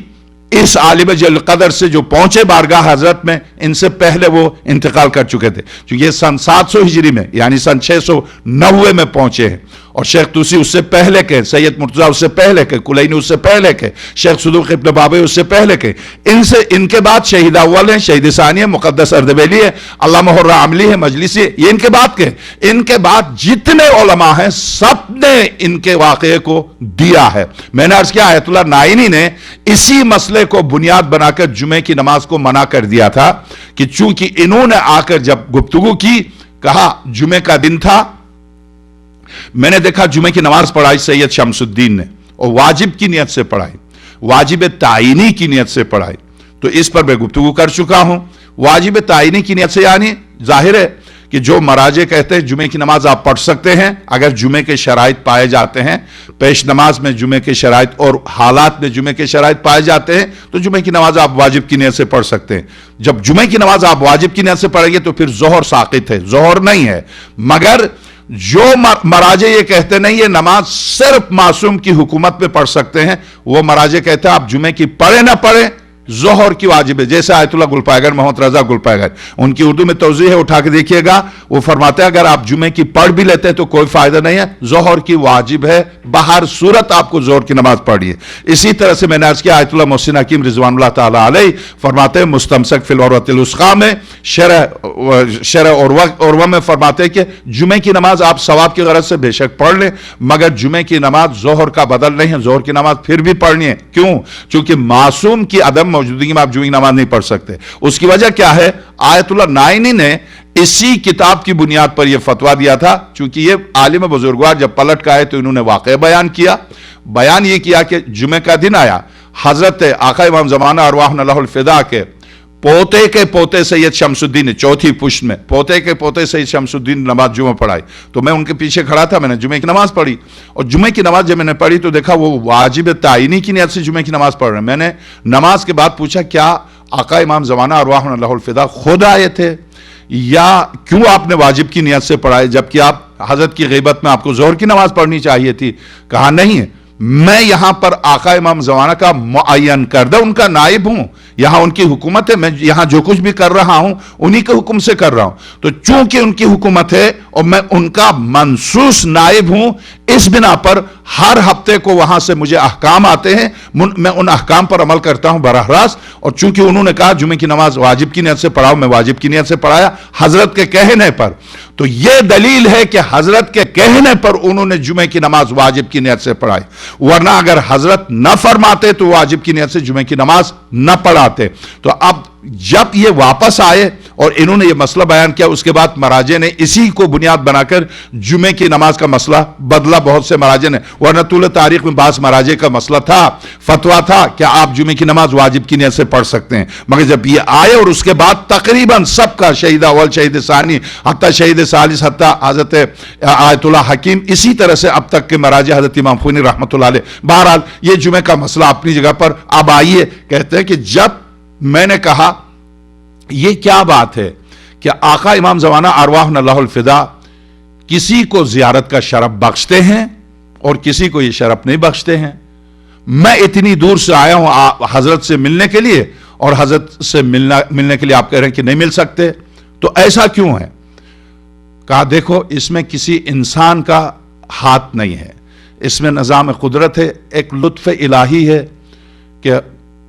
اس عالم جلیل القدر سے جو پہنچے بارگاہ حضرت میں، ان سے پہلے وہ انتقال کر چکے تھے، چونکہ یہ سن 700 ہجری میں یعنی سن 690 میں پہنچے ہیں، اور شیخ توسی اس سے پہلے کے، سید مرتضیٰ اس سے پہلے کے، کلینی اس سے پہلے کے، شیخ صدوق ابن بابے اس سے پہلے کے، ان کے بعد شہید اول ہیں، شہید ثانی ہے، مقدس اردبیلی ہے، علامہ حرہ عملی ہے، مجلسی ہے، یہ ان کے بعد کے۔ ان کے بعد جتنے علماء ہیں سب نے ان کے واقعے کو دیا ہے۔ میں نے عرض کیا آیت اللہ نائینی نے اسی مسئلے کو بنیاد بنا کر جمعے کی نماز کو منع کر دیا تھا کہ چونکہ انہوں نے آ کر جب گفتگو کی، کہا جمعے کا دن تھا، میں نے دیکھا جمعے کی نماز پڑھائی سید شمس الدین نے، اور واجب کی نیت سے پڑھائی، واجب تعینی کی نیت سے پڑھائی، تو اس پر میں گفتگو کر چکا ہوں۔ واجب تعینی کی نیت سے یعنی ظاہر ہے کہ جو مراجع کہتے ہیں جمعے کی نماز آپ پڑھ سکتے ہیں اگر جمعے کے شرائط پائے جاتے ہیں، پیش نماز میں جمعے کے شرائط اور حالات میں جمعے کے شرائط پائے جاتے ہیں تو جمعے کی نماز آپ واجب کی نیت سے پڑھ سکتے ہیں۔ جب جمعے کی نماز آپ واجب کی نیت سے پڑھیں گے تو پھر ظہر ساقط ہے، ظہر نہیں ہے۔ مگر جو مراجع یہ کہتے نہیں یہ نماز صرف معصوم کی حکومت میں پڑھ سکتے ہیں، وہ مراجع کہتے ہیں آپ جمعے کی پڑھیں نہ پڑھیں ظہر کی واجب ہے۔ جیسے آیت اللہ گلپائے محمد رضا گلپائے، ان کی اردو میں توضیح ہے، اٹھا کے دیکھیے گا، وہ فرماتے ہیں اگر آپ جمعے کی پڑھ بھی لیتے ہیں تو کوئی فائدہ نہیں ہے، ظہر کی واجب ہے، بہر صورت آپ کو ظہر کی نماز پڑھیے۔ اسی طرح سے میں نے عرض کیا آیت اللہ محسن حکیم رضوان اللہ تعالیٰ علیہ فرماتے ہیں مستمسک فی العروۃ الوثقی میں شرح عروہ میں فرماتے ہیں کہ جمعے کی نماز آپ ثواب کی غرض سے بے شک پڑھ لیں، مگر جمعے کی نماز ظہر کا بدل نہیں ہے، ظہر کی نماز پھر بھی پڑھنی ہے۔ کیوں؟ چونکہ معصوم کی عدم موجودگی میں آپ جمعے کی نماز نہیں پڑھ سکتے۔ اس کی وجہ کیا ہے؟ آیت اللہ نائینی نے اسی کتاب کی بنیاد پر یہ فتویٰ دیا تھا، چونکہ یہ عالم بزرگوار جب پلٹ کا آئے تو انہوں نے واقعہ بیان یہ کیا کہ جمعہ کا دن آیا، حضرت آقا امام زمانہ ارواحنا اللہ الفدا کے पोते के पोते सैयद शमसुद्दीन ने, चौथी पुष्ट में पोते के पोते सैयद शमसुद्दीन नमाज जुमा पढ़ाई, तो मैं उनके पीछे खड़ा था, मैंने जुमे की नमाज पढ़ी। और जुमे की नमाज जब मैंने पढ़ी तो देखा वो वाजिब ताइनी की नियत से जुमे की नमाज पढ़ रहे हैं। मैंने नमाज के बाद पूछा, क्या आका इमाम ज़माना अरवाहुन लहुल फिदा खुद आए थे या क्यों आपने वाजिब की नियत से पढ़ाई, जबकि आप हजरत की ग़ीबत में आपको ज़ोहर की नमाज पढ़नी चाहिए थी? कहा नहीं, मैं यहां पर आका इमाम ज़माना का मुअय्यन करदा उनका नाइब हूं, यहां उनकी हुकूमत है, मैं यहां जो कुछ भी कर रहा हूं उन्हीं के हुक्म से कर रहा हूं। तो चूंकि उनकी हुकूमत है और मैं उनका मनसूस नाइब हूं, इस बिना पर हर हफ्ते को वहां से मुझे अहकाम आते हैं, मैं उन अहकाम पर अमल करता हूं बरह रास्त। और चूंकि उन्होंने कहा जुमे की नमाज वाजिब की नियत से पढ़ाओ, मैं वाजिब की नियत से पढ़ाया हजरत के कहने पर। तो यह दलील है कि हजरत के कहने पर उन्होंने जुमे की नमाज वाजिब की नियत से पढ़ाई, वरना अगर हजरत न फरमाते तो वाजिब की नियत से जुमे की नमाज न पढ़ाते। तो अब जब ये वापस आए और इन्होंने ये मसला बयान किया, उसके बाद मराजे ने इसी को बुनियाद बनाकर जुमे की नमाज का मसला बदला बहुत से मराजे ने, वरना तूल तारीख में बास मराजे का मसला था, फतवा था कि आप जुमे की नमाज वाजिब की नियत से पढ़ सकते हैं। मगर जब ये आए और उसके बाद तकरीबन सबका शहीद अव्वल, शहीद सानी, हत्ता शहीद सालिस, हत्ता हजरत आयतुल्लाह हकीम, इसी तरह से अब तक के मराजे हजरत इमाम खूनी रहमतुल्लाह अलैह। बहरहाल ये जुमे का मसला अपनी जगह पर। अब आइए, कहते हैं कि जब मैंने कहा यह क्या बात है कि आका इमाम ज़माना अरवाहुन लहुल फिदा किसी को जियारत का शरफ बख्शते हैं और किसी को यह शरफ नहीं बख्शते हैं। मैं इतनी दूर से आया हूं हजरत से मिलने के लिए, और हजरत से मिलने के लिए आप कह रहे हैं कि नहीं मिल सकते, तो ऐसा क्यों है? कहा देखो, इसमें किसी इंसान का हाथ नहीं है, इसमें निज़ाम कुदरत है, एक लुत्फ़ इलाही है कि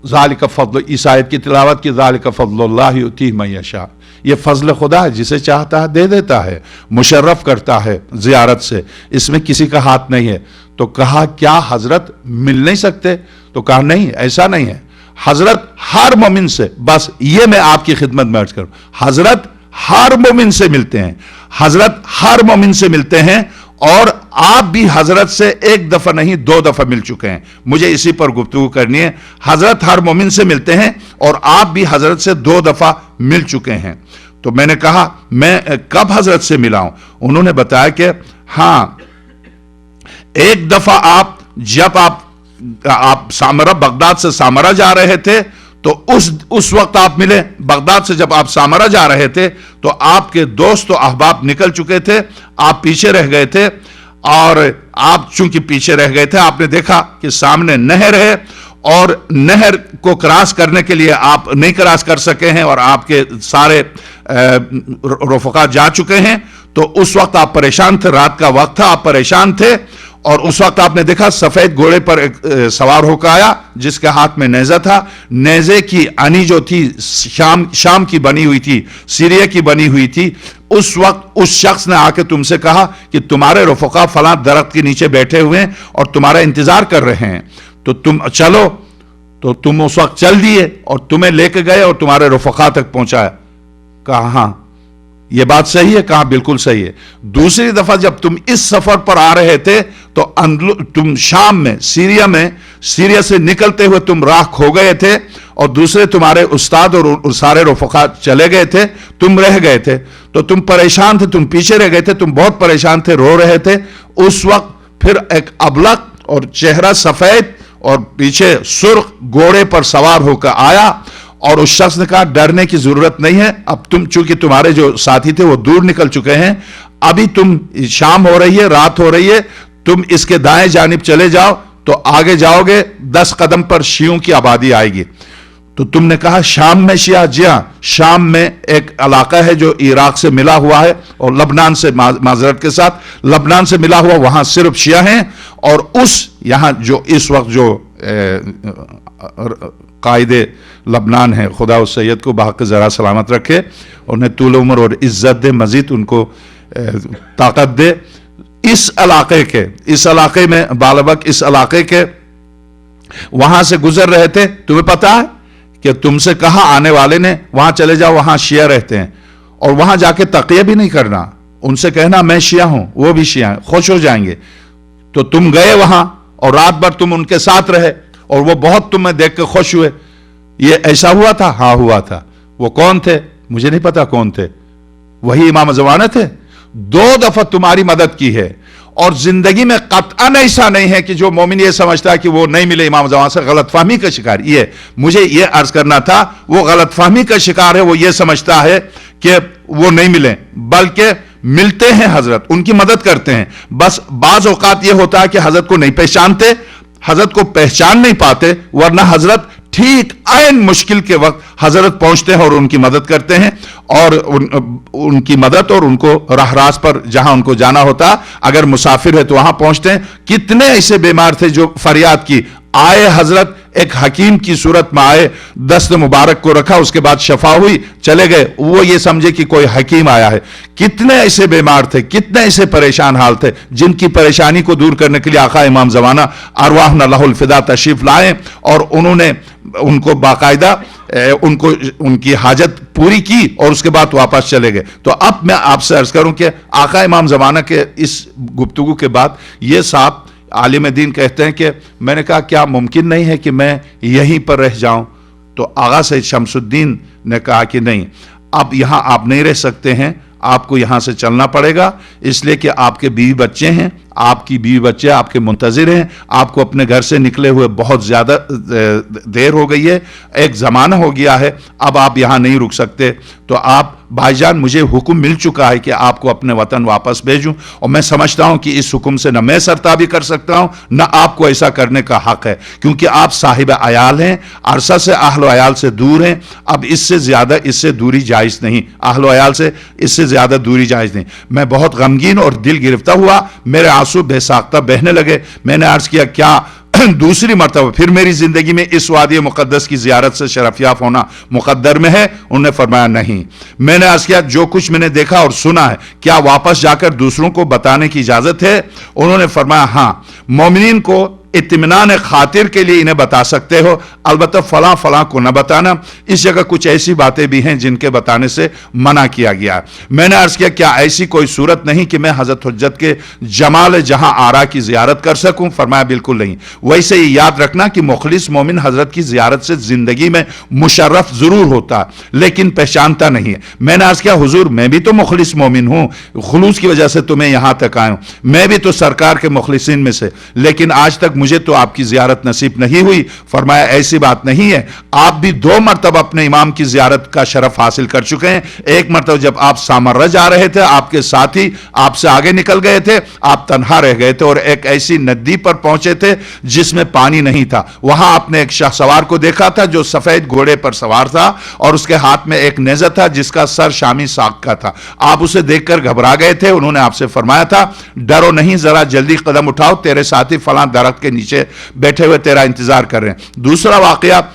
ज़ालिका फ़ज़्ल, इस आयत की तिलावत की, ज़ालिका फ़ज़्लुल्लाह युतीहि मन यशा, ये फजल खुदा है, जिसे चाहता है दे देता है, मुशर्रफ करता है जियारत से, इसमें किसी का हाथ नहीं है। तो कहा क्या हजरत मिल नहीं सकते? तो कहा नहीं, ऐसा नहीं है, हजरत हर मोमिन से, बस ये मैं आपकी खिदमत में अर्ज करूं, हजरत हर मोमिन से मिलते हैं, हजरत हर मोमिन से मिलते हैं, और आप भी हजरत से एक दफा नहीं 2 दफा मिल चुके हैं। मुझे इसी पर गुफ्तगू करनी है। हजरत हर मोमिन से मिलते हैं और आप भी हजरत से 2 दफा मिल चुके हैं। तो मैंने कहा मैं कब हजरत से मिला हूं? उन्होंने बताया कि हां, एक दफा आप जब आप सामरा, बगदाद से सामरा जा रहे थे, तो उस वक्त आप मिले। बगदाद से जब आप सामरा जा रहे थे तो आपके दोस्त और अहबाब निकल चुके थे, आप पीछे रह गए थे, और आप चूंकि पीछे रह गए थे, आपने देखा कि सामने नहर है और नहर को क्रॉस करने के लिए आप नहीं क्रॉस कर सके हैं और आपके सारे रफ़क़ा जा चुके हैं। तो उस वक्त आप परेशान थे, रात का वक्त था, आप परेशान थे, और उस वक्त आपने देखा सफेद घोड़े पर एक सवार होकर आया जिसके हाथ में नेज़ा था। नेज़े की अनी जो थी शाम की बनी हुई थी, सीरिया की बनी हुई थी। उस वक्त उस शख्स ने आके तुमसे कहा कि तुम्हारे रफ़क़ा फलां दरख्त के नीचे बैठे हुए हैं और तुम्हारा इंतजार कर रहे हैं, तो तुम चलो। तो तुम उस वक्त चल दिए और तुम्हें लेके गए और तुम्हारे रफ़क़ा तक पहुंचाया। कहा हां, यह बात सही है? कहा बिल्कुल सही है। दूसरी दफा जब तुम इस सफर पर आ रहे थे तो तुम शाम में, सीरिया से निकलते हुए तुम राह खो गए थे, और दूसरे तुम्हारे उस्ताद और सारे रफ़क़ा चले गए थे, तुम रह गए थे। तो तुम परेशान थे, तुम पीछे रह गए थे, तुम बहुत परेशान थे, रो रहे थे। उस वक्त फिर एक अबलक और चेहरा सफेद और पीछे सुर्ख घोड़े पर सवार होकर आया, और उस शख्स ने कहा डरने की जरूरत नहीं है, अब तुम, चूंकि तुम्हारे जो साथी थे वो दूर निकल चुके हैं, अभी तुम, शाम हो रही है, रात हो रही है, तुम इसके दाएं जानिब चले जाओ, तो आगे जाओगे 10 कदम पर शियों की आबादी आएगी। तो तुमने कहा शाम में शिया? जी हां, शाम में एक इलाका है जो इराक से मिला हुआ है और लबनान से, माजरत के साथ, लबनान से मिला हुआ, वहां सिर्फ शिया हैं। और उस यहां जो इस वक्त जो कायदे लबनान है, खुदा उस सैयद को बाहक ज़रा सलामत रखे, उन्हें तूल उम्र और इज्जत दे, मजीद उनको ताकत दे। इस इलाके में बालबक, इस इलाके के वहां से गुजर रहे थे। तुम्हें पता है कि तुमसे कहा आने वाले ने वहां चले जाओ, वहां शिया रहते हैं, और वहां जाके तकिया भी नहीं करना, उनसे कहना मैं शिया हूं, वो भी शिया हैं, खुश हो जाएंगे। तो तुम गए वहां और रात भर तुम उनके साथ रहे और वो बहुत तुम्हें देख के खुश हुए। ये ऐसा हुआ था? हाँ हुआ था। वो कौन थे? मुझे नहीं पता कौन थे, वही इमाम ज़माना थे। 2 दफा तुम्हारी मदद की है, और जिंदगी में कतअन ऐसा नहीं है कि जो मोमिन ये समझता है कि वो नहीं मिले इमाम ज़माना से, गलतफहमी का शिकार। ये मुझे ये अर्ज करना था, वो गलतफहमी का शिकार है। वो ये समझता है कि वो नहीं मिले, बल्कि मिलते हैं हजरत, उनकी मदद करते हैं। बस बाज औकात ये होता है कि हजरत को नहीं पहचानते, हजरत को पहचान नहीं पाते, वरना हजरत ठीक ऐन मुश्किल के वक्त हजरत पहुंचते हैं और उनकी मदद करते हैं, और उनकी मदद और उनको राहरास पर जहां उनको जाना होता, अगर मुसाफिर है तो वहां पहुंचते हैं। कितने ऐसे बीमार थे जो फरियाद की, आए हजरत, एक हकीम की सूरत में आए, दस्त मुबारक को रखा, उसके बाद शफा हुई, चले गए, वो ये समझे कि कोई हकीम आया है। कितने ऐसे बीमार थे, कितने ऐसे परेशान हाल थे, जिनकी परेशानी को दूर करने के लिए आका इमाम ज़माना अरवाह लहुल फिदा तशरीफ लाए, और उन्होंने उनको बाकायदा उनको उनकी हाजत पूरी की, और उसके बाद वापस चले गए। तो अब मैं आपसे अर्ज करूं कि आका इमाम ज़माना के इस गुफ्तगू के बाद ये साहब आलिम दीन कहते हैं कि मैंने कहा क्या मुमकिन नहीं है कि मैं यहीं पर रह जाऊं? तो आगा सैयद शमसुद्दीन ने कहा कि नहीं, अब यहां आप नहीं रह सकते हैं, आपको यहां से चलना पड़ेगा, इसलिए कि आपके बीवी बच्चे हैं, आपकी बीवी बच्चे आपके मुंतजिर हैं, आपको अपने घर से निकले हुए बहुत ज्यादा देर हो गई है, एक जमाना हो गया है, अब आप यहां नहीं रुक सकते। तो आप भाईजान, मुझे हुक्म मिल चुका है कि आपको अपने वतन वापस भेजूं, और मैं समझता हूं कि इस हुक्म से न मैं सरताबी कर सकता हूं, न आपको ऐसा करने का हक है, क्योंकि आप साहिब अयाल हैं, अरसा से अहल अयाल से दूर हैं। अब इससे ज्यादा इससे दूरी जायज नहीं, अहल अयाल से इससे ज्यादा दूरी जायज नहीं। मैं बहुत गमगीन और दिल गिरफ्ता हुआ, मेरे आंसू बेसाख्ता बहने लगे। मैंने अर्ज किया क्या दूसरी मर्तबा फिर मेरी जिंदगी में इस वादी मुकद्दस की जियारत से शरफयाब होना मुकद्दर में है? उन्होंने फरमाया नहीं। मैंने अर्ज किया जो कुछ मैंने देखा और सुना है, क्या वापस जाकर दूसरों को बताने की इजाजत है? उन्होंने फरमाया हां, मोमिनीन को इत्मीनान खातिर के लिए इन्हें बता सकते हो, अलबत्ता फलां फलां को न बताना। इस जगह कुछ ऐसी बातें भी हैं जिनके बताने से मना किया गया है। मैंने अर्ज किया क्या ऐसी कोई सूरत नहीं कि मैं हजरत हुज्जत के जमाल जहां आरा की जियारत कर सकूं? फरमाया बिल्कुल नहीं। वैसे ही याद रखना कि मुखलिस मोमिन हजरत की जियारत से जिंदगी में मुशर्रफ जरूर होता लेकिन पहचानता नहीं है। मैंने अर्ज किया हुजूर, मैं भी तो मुखलिस मोमिन हूं, खुलूस की वजह से तुम्हें यहां तक आया हूं, मैं भी तो सरकार के मुखलिसीन में से, लेकिन आज तक मुझे तो आपकी जियारत नसीब नहीं हुई। फरमाया ऐसी बात नहीं है, आप भी 2 मरतबा अपने इमाम की जियारत का शरफ हासिल कर चुके हैं। एक मरतबा जब आप सामर्रा जा रहे थे, आपके साथी आपसे आगे निकल गए थे, आप तन्हा रह गए थे और एक ऐसी नदी पर पहुंचे थे जिसमें पानी नहीं था। वहां आपने एक शाहसवार को देखा था जो सफेद घोड़े पर सवार था और उसके हाथ में एक नेज़ा था जिसका सर शामी साग का था। आप उसे देखकर घबरा गए थे। उन्होंने आपसे फरमाया था डरो नहीं, जरा जल्दी कदम उठाओ, तेरे साथी फलां दरख्त के नीचे बैठे हुए तेरा इंतजार कर रहे हैं। दूसरा वाकया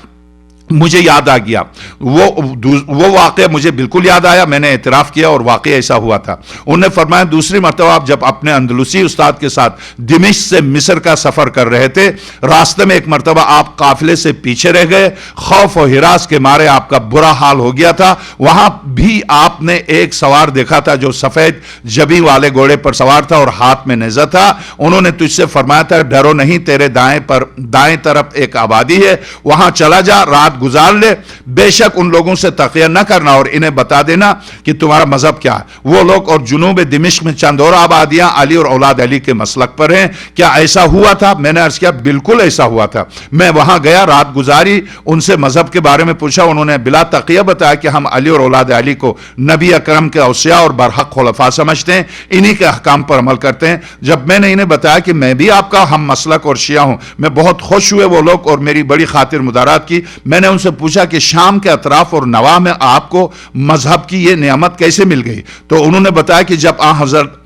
मुझे याद आ गया, वो वाकया मुझे बिल्कुल याद आया, मैंने एतराफ किया और वाकया ऐसा हुआ था। उन्होंने फरमाया दूसरी मरतबा आप जब अपने अंदलुसी उस्ताद के साथ दिमिश्क से मिस्र का सफर कर रहे थे, रास्ते में एक मरतबा आप काफिले से पीछे रह गए, खौफ और हिरास के मारे आपका बुरा हाल हो गया था। वहां भी आपने एक सवार देखा था जो सफेद जबी वाले घोड़े पर सवार था और हाथ में नेज़ा था। उन्होंने तुझसे फरमाया था डरो नहीं, तेरे दाएं तरफ एक आबादी है, वहां चला जा, रात गुजार ले, बेशक उन लोगों से तकिया न करना और इन्हें बता देना कि तुम्हारा मजहब क्या है। वो लोग और जुनूब दिमिश्क में चंद और आबादियां अली और औलाद अली के मसलक पर हैं। क्या ऐसा हुआ था? मैंने अर्ज किया बिल्कुल ऐसा हुआ था। मैं वहां गया, रात गुजारी, उनसे मजहब के बारे में पूछा। उन्होंने बिला तकिया बताया कि हम अली और औलाद अली को नबी अकरम के औसिया और बरहक खुलफा समझते हैं, इन्हीं के अहकाम पर अमल करते हैं। जब मैंने इन्हें बताया कि मैं भी आपका हम मसलक और शिया हूं, मैं बहुत खुश हुए वो लोग और मेरी बड़ी खातिर मुदारात की। मैंने उनसे पूछा कि शाम के अतराफ और नवा में आपको मजहब की ये नियामत कैसे मिल गई? तो उन्होंने बताया कि जब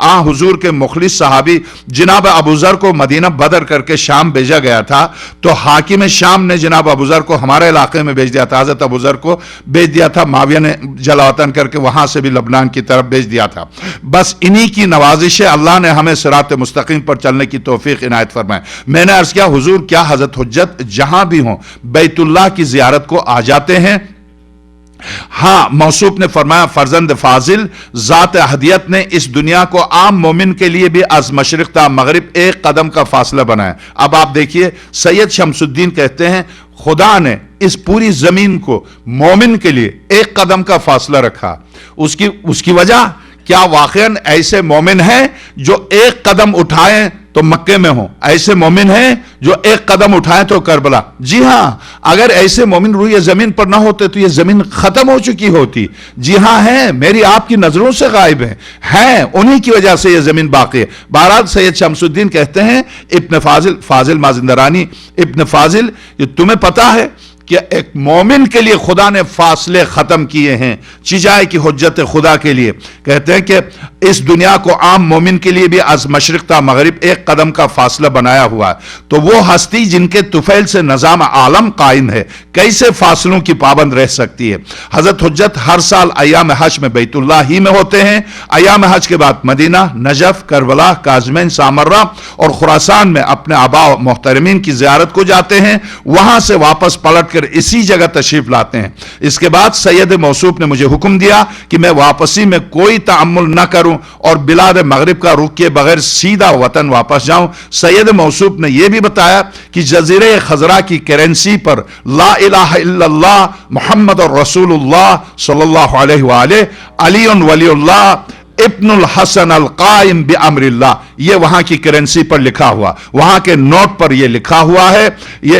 आ हुजूर के मुखलिस सहाबी जनाब अबूजर को मदीना बदर करके शाम भेजा गया था, तो हाकिम शाम ने जनाब अबूजर को हमारे इलाके में भेज दिया था। हजरत अबूजर को भेज दिया था, माविया ने जलावतन करके वहां से भी लबनान की तरफ भेज दिया था। बस इन्हीं की नवाजिश अल्लाह ने हमें सिरात मुस्तकीम पर चलने की तौफीक इनायत फरमाए। मैंने अर्ज किया हुजूर, क्या हजरत हुज्जत जहां भी हों बैतुल्लाह की जियारत को आ जाते हैं? हां। मौसूफ ने फरमाया फर्जंद फाजिल जात अहदियत ने इस दुनिया को आम मोमिन के लिए भी अज मशरिक ता मगरिब एक कदम का फासला बनाया। अब आप देखिए, सैयद शमसुद्दीन कहते हैं खुदा ने اس پوری زمین کو مومن کے لیے ایک قدم کا فاصلہ رکھا. اس کی وجہ کیا واقعاً ایسے مومن ہیں جو ایک قدم اٹھائیں تو مکے میں ہوں، ایسے مومن ہیں جو ایک قدم اٹھائیں تو کربلا؟ جی ہاں، اگر ایسے مومن روئے زمین پر نہ ہوتے تو یہ زمین ختم ہو چکی ہوتی. جی ہاں ہیں، میری آپ کی نظروں سے غائب ہیں انہی کی وجہ سے یہ زمین باقی ہے. بہرحال سید شمس الدین کہتے ہیں، ابن فاضل مازندرانی، ابن فاضل، یہ تمہیں پتا ہے کہ ایک مومن کے لیے خدا نے فاصلے ختم کیے ہیں چیزائے کی حجت خدا کے لیے. کہتے ہیں کہ اس دنیا کو عام مومن کے لیے بھی از مشرق تا مغرب ایک قدم کا فاصلہ بنایا ہوا ہے. تو وہ ہستی جن کے طفیل سے نظام عالم قائم ہے کیسے فاصلوں کی پابند رہ سکتی ہے؟ حضرت حجت ہر سال ایام حج میں بیت اللہ ہی میں ہوتے ہیں. ایام حج کے بعد مدینہ، نجف، کربلا، کاظمین، سامرہ اور خراسان میں اپنے آبا و محترمین کی زیارت کو جاتے ہیں. وہاں سے واپس پلٹ اسی جگہ تشریف لاتے ہیں. اس کے بعد سید موصوف نے مجھے حکم دیا کہ میں واپسی میں کوئی تعمل نہ کروں اور بلاد مغرب کا رخ کیے بغیر سیدھا وطن واپس جاؤں. سید موصوف نے یہ بھی بتایا کہ جزیرے خضرا کی کرنسی پر لا الہ الا اللہ محمد رسول اللہ صلی اللہ علیہ وآلہ علی ولی اللہ ابن الحسن القائم بامر اللہ، یہ وہاں کی کرنسی پر لکھا ہوا، وہاں کے نوٹ پر یہ لکھا ہوا ہے، یہ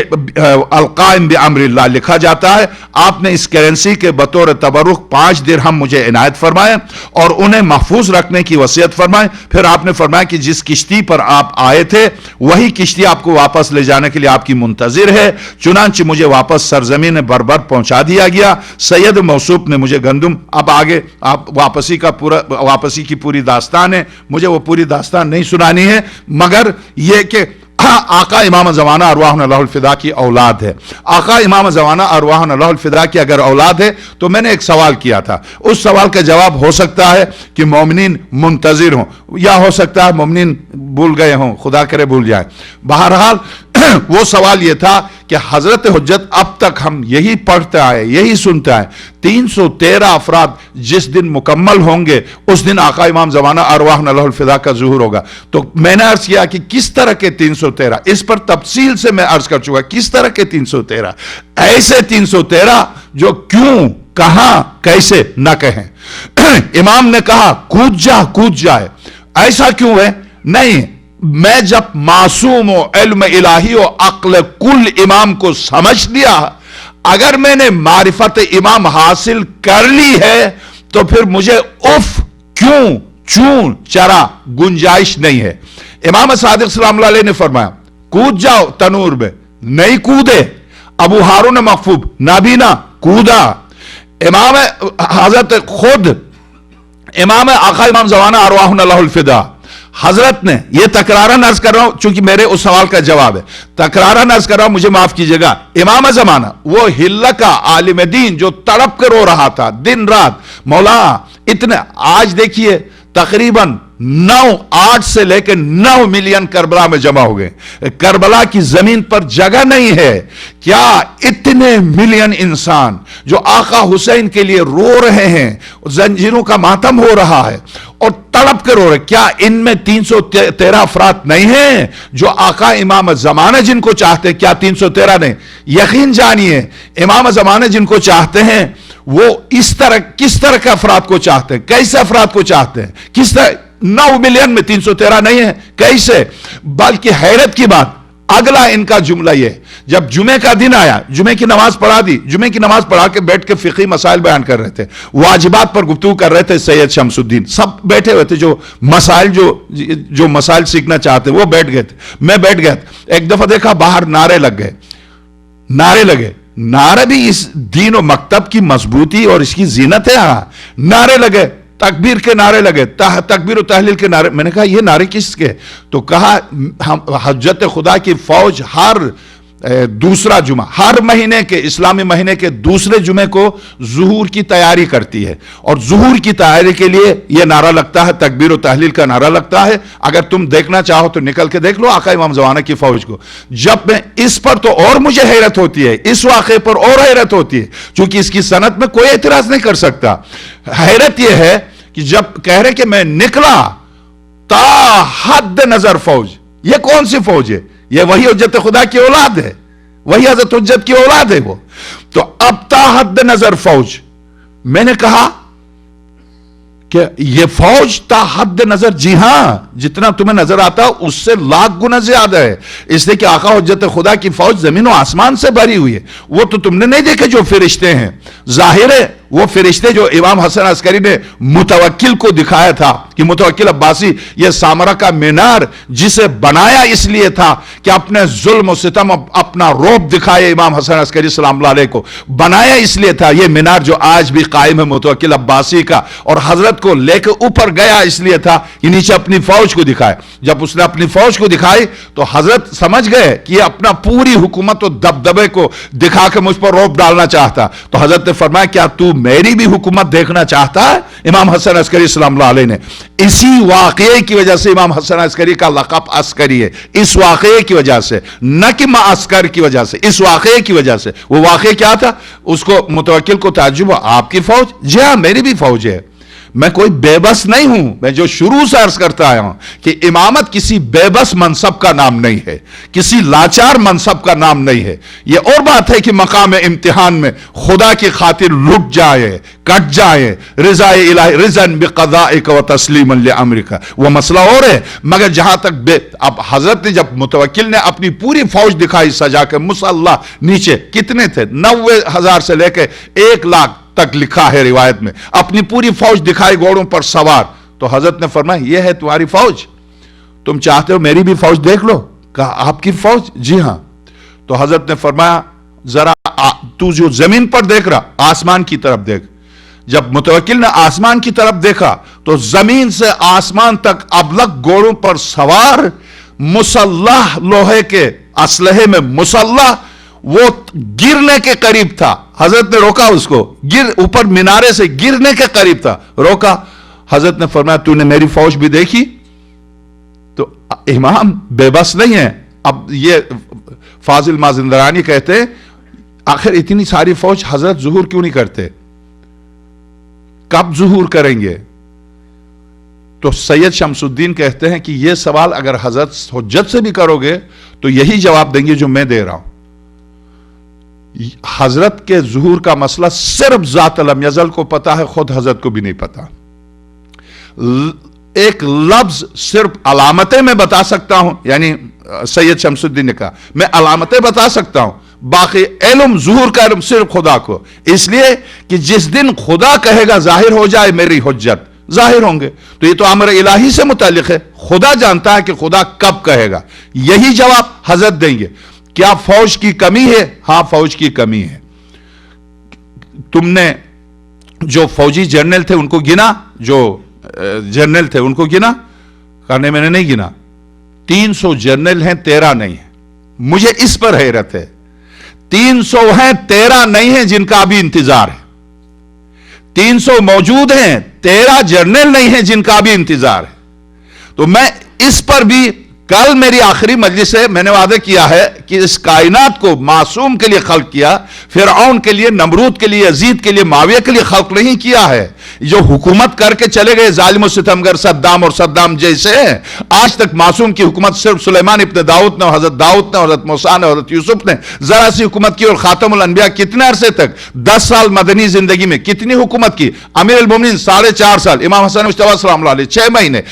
القائم بامر اللہ لکھا جاتا ہے. آپ نے اس کرنسی کے بطور تبرک 5 درہم مجھے عنایت فرمائے اور انہیں محفوظ رکھنے کی وصیت فرمائے. پھر آپ نے فرمایا کہ جس کشتی پر آپ آئے تھے وہی کشتی آپ کو واپس لے جانے کے لیے آپ کی منتظر ہے. چنانچہ مجھے واپس سرزمین بربر پہنچا دیا گیا. سید موصوف نے مجھے گندم، اب آگے آپ واپسی کی پوری داستان ہے، مجھے وہ پوری داستان نہیں سنانی ہے، مگر یہ کہ آقا امام زمانہ ارواحنا اللہ الفدا کی اولاد ہے. آقا امام زمانہ ارواحنا اللہ الفدا کی اگر اولاد ہے تو میں نے ایک سوال کیا تھا، اس سوال کا جواب ہو سکتا ہے کہ مومنین منتظر ہوں یا ہو سکتا ہے مومنین بھول گئے ہوں، خدا کرے بھول جائیں. بہرحال وہ سوال یہ تھا کہ حضرت حجت اب تک ہم یہی پڑھتے آئے، یہی سنتے آئے، 313 افراد جس دن مکمل ہوں گے اس دن آقا امام زمانہ ارواحنا اللہ الفدا کا ظہور ہوگا. تو میں نے عرض کیا کہ کس طرح کے 313، اس پر تفصیل سے میں عرض کر چکا، کس طرح کے 313، ایسے 313 جو کیوں، کہاں، کیسے نہ کہیں. امام نے کہا کود جائے، ایسا کیوں ہے؟ نہیں، میں جب معصوم و علم الہی و عقل کل امام کو سمجھ لیا، اگر میں نے معرفت امام حاصل کر لی ہے تو پھر مجھے اف، کیوں، چون، چرا گنجائش نہیں ہے. امام صادق سلام اللہ علیہ نے فرمایا کود جاؤ تنور میں، نہیں کودے. ابو ہارون مخفوف نابینا کودا. امام حضرت خود امام آقا امام زمانہ ارواحنا اللہ الفدا حضرت نے، یہ تکرارن عرض کر رہا ہوں چونکہ میرے اس سوال کا جواب ہے، تکرارن عرض کر رہا ہوں، مجھے معاف کیجئے گا. امام زمانہ وہ ہلکا عالم دین جو تڑپ کر رو رہا تھا دن رات، مولا اتنے، آج دیکھیے تقریباً 8 سے لے کے 9 ملین کربلا میں جمع ہو گئے. کربلا کی زمین پر جگہ نہیں ہے. کیا اتنے ملین انسان جو آقا حسین کے لیے رو رہے ہیں، زنجیروں کا ماتم ہو رہا ہے اور تڑپ کر رو رہے، کیا ان میں 313 افراد نہیں ہیں جو آقا امام زمانہ جن کو چاہتے ہیں؟ کیا 313 نہیں؟ یقین جانیے امام زمانہ جن کو چاہتے ہیں وہ کس طرح کے افراد کو چاہتے ہیں، کیسے افراد کو چاہتے ہیں، کس طرح؟ 9 ملین میں 313 نہیں ہے، کیسے؟ بلکہ حیرت کی بات اگلا ان کا جملہ یہ، جب جمعے کا دن آیا، جمعے کی نماز پڑھا دی، جمعے کی نماز پڑھا کے بیٹھ کے فقہی مسائل بیان کر رہے تھے، واجبات پر گفتگو کر رہے تھے. سید شمس الدین سب بیٹھے ہوئے تھے، جو مسائل سیکھنا چاہتے وہ بیٹھ گئے تھے، میں بیٹھ گیا. ایک دفعہ دیکھا باہر نعرے لگے. نعرے بھی اس دین و مکتب کی مضبوطی اور اس کی زینت ہے. نعرے لگے، تکبیر کے نعرے لگے، تکبیر و تحلیل کے نعرے. میں نے کہا یہ نعرے کس کے؟ تو کہا حجت خدا کی فوج ہر دوسرا جمعہ، ہر مہینے کے، اسلامی مہینے کے دوسرے جمعے کو ظہور کی تیاری کرتی ہے اور ظہور کی تیاری کے لیے یہ نعرہ لگتا ہے، تکبیر و تحلیل کا نعرہ لگتا ہے. اگر تم دیکھنا چاہو تو نکل کے دیکھ لو آقا امام زمانہ کی فوج کو. جب میں اس پر تو اور مجھے حیرت ہوتی ہے، اس واقعے پر اور حیرت ہوتی ہے چونکہ اس کی سند میں کوئی اعتراض نہیں کر سکتا. حیرت یہ ہے کہ جب کہہ رہے کہ میں نکلا تا حد نظر فوج، یہ کون سی فوج ہے؟ یہ وہی حجت خدا کی اولاد ہے، वही हजरत हुज्जत की औलाद है वो। तो अब ता हद नजर फौज, मैंने कहा कि ये फौज ता हद नजर, जी हां, जितना तुम्हें नजर आता है उससे लाख गुना ज्यादा है, इसलिए कि आका हुज्जत खुदा की फौज जमीन और आसमान से भरी हुई है। वो तो तुमने नहीं देखे जो फरिश्ते हैं, जाहिर है वो फरिश्ते जो इमाम हसन अस्करी ने मुतवक्किल को दिखाया था कि मुतवक्किल अब्बासी ये सामरा का मीनार जिसे बनाया इसलिए था कि अपने जुल्म और सितम अपना रौब दिखाए, इमाम हसन अस्करी सलामुल्लाह अलैह को बनाया इसलिए था ये मीनार जो आज भी कायम है मुतवक्किल अब्बासी का, और हजरत को लेकर ऊपर गया इसलिए था कि नीचे अपनी फौज को दिखाए। जब उसने अपनी फौज को दिखाई तो हजरत समझ गए कि ये अपना पूरी हुकूमत और दबदबे को दिखा के मुझ पर रौब डालना चाहता। तो हजरत ने फरमाया क्या तू मेरी भी हुकूमत देखना चाहता है? इमाम हसन अस्करी सलामुल्लाह अलैह ने, इसी वाक़ये की वजह से इमाम हसन अस्करी का लक़ब अस्करी है, इस वाक़ये की वजह से, न कि मास्कर की वजह से, इस वाक़ये की वजह से। वो वाक़या क्या था? उसको मुतवक्किल को ताज्जुब, आपकी फौज? जी हां मेरी भी फौज है, मैं कोई बेबस नहीं हूं। मैं जो शुरू से अर्ज करता आया हूं कि इमामत किसी बेबस मनसब का नाम नहीं है, किसी लाचार मनसब का नाम नहीं है। यह और बात है कि मकाम इम्तिहान में खुदा की खातिर लुट जाए, कट जाए, रिज़ाए इलाही रिज़न बिक़ज़ाइक व तस्लीमन लिअम्रिका, वह मसला और है। मगर जहां तक अब हजरत ने जब मुतवक्किल ने अपनी पूरी फौज दिखाई सजा के, मुसल्ला नीचे कितने थे, 90,000 से लेकर 1 लाख तक लिखा है रिवायत में, अपनी पूरी फौज दिखाई घोड़ों पर सवार। तो हजरत ने फरमाया यह है तुम्हारी फौज, तुम चाहते हो मेरी भी फौज देख लो? कहा आपकी फौज? जी हां। तो हजरत ने फरमाया जरा तू जो जमीन पर देख रहा, आसमान की तरफ देख। जब मुतवक्किल ने आसमान की तरफ देखा तो जमीन से आसमान तक अबलग घोड़ों पर सवार, मुसल्लाह, लोहे के असलहे में मुसल्लाह, वो गिरने के करीब था। हजरत ने रोका उसको, ऊपर मीनारे से गिरने के करीब था, रोका। हजरत ने फरमाया तूने मेरी फौज भी देखी? तो इमाम बेबस नहीं है। अब ये फाजिल माजिंदरानी कहते हैं आखिर इतनी सारी फौज हजरत ज़ुहूर क्यों नहीं करते, कब ज़ुहूर करेंगे? तो सैयद शमसुद्दीन कहते हैं कि यह सवाल अगर हजरत हुज्जत से भी करोगे तो यही जवाब देंगे जो मैं दे रहा हूं। हजरत के ज़ुहूर का मसला सिर्फ ज़ात लम यज़ल को पता है, खुद हजरत को भी नहीं पता। एक लफ्ज सिर्फ अलामतें मैं बता सकता हूं, यानी सैयद शमसुद्दीन ने कहा मैं अलामतें बता सकता हूं, बाकी इल्म ज़ुहूर का इल्म सिर्फ खुदा को, इसलिए कि जिस दिन खुदा कहेगा जाहिर हो जाए मेरी हुज्जत, जाहिर होंगे। तो ये तो अमर इलाही से मुतालिक है, खुदा जानता है कि खुदा कब कहेगा। यही जवाब हजरत देंगे। क्या फौज की कमी है? हां फौज की कमी है। तुमने जो फौजी जनरल थे उनको गिना, जो जनरल थे उनको गिना? कहने मैंने नहीं गिना। 300 जनरल हैं, 13 नहीं है। मुझे इस पर हैरत है, 300 हैं, 13 नहीं है जिनका अभी इंतजार है। 300 मौजूद हैं, 13 जनरल नहीं है जिनका अभी इंतजार है। तो मैं इस पर भी, कल मेरी आखिरी मजलिस है, मैंने वादा किया है कि इस कायनात को मासूम के लिए खल्क किया, फिरऔन के लिए, नमरूद के लिए, यजीद के लिए, माविया के लिए खल्क नहीं किया है। जो हुकूमत करके चले गए जालिम और सितमगर सद्दाम और सद्दाम जैसे, आज तक मासूम की हुकूमत सिर्फ सुलेमान इब्न दाऊद ने, हजरत दाऊद ने, हजरत मूसा ने, हजरत यूसुफ ने जरा सी हुकूमत की। और खातमुल अंबिया कितने अरसे तक, 10 साल मदनी जिंदगी में कितनी हुकूमत की? अमीर अल मोमिनीन 4.5 साल, इमाम हसन मुश्तबा सलामुल्लाह अलैह 6 महीने।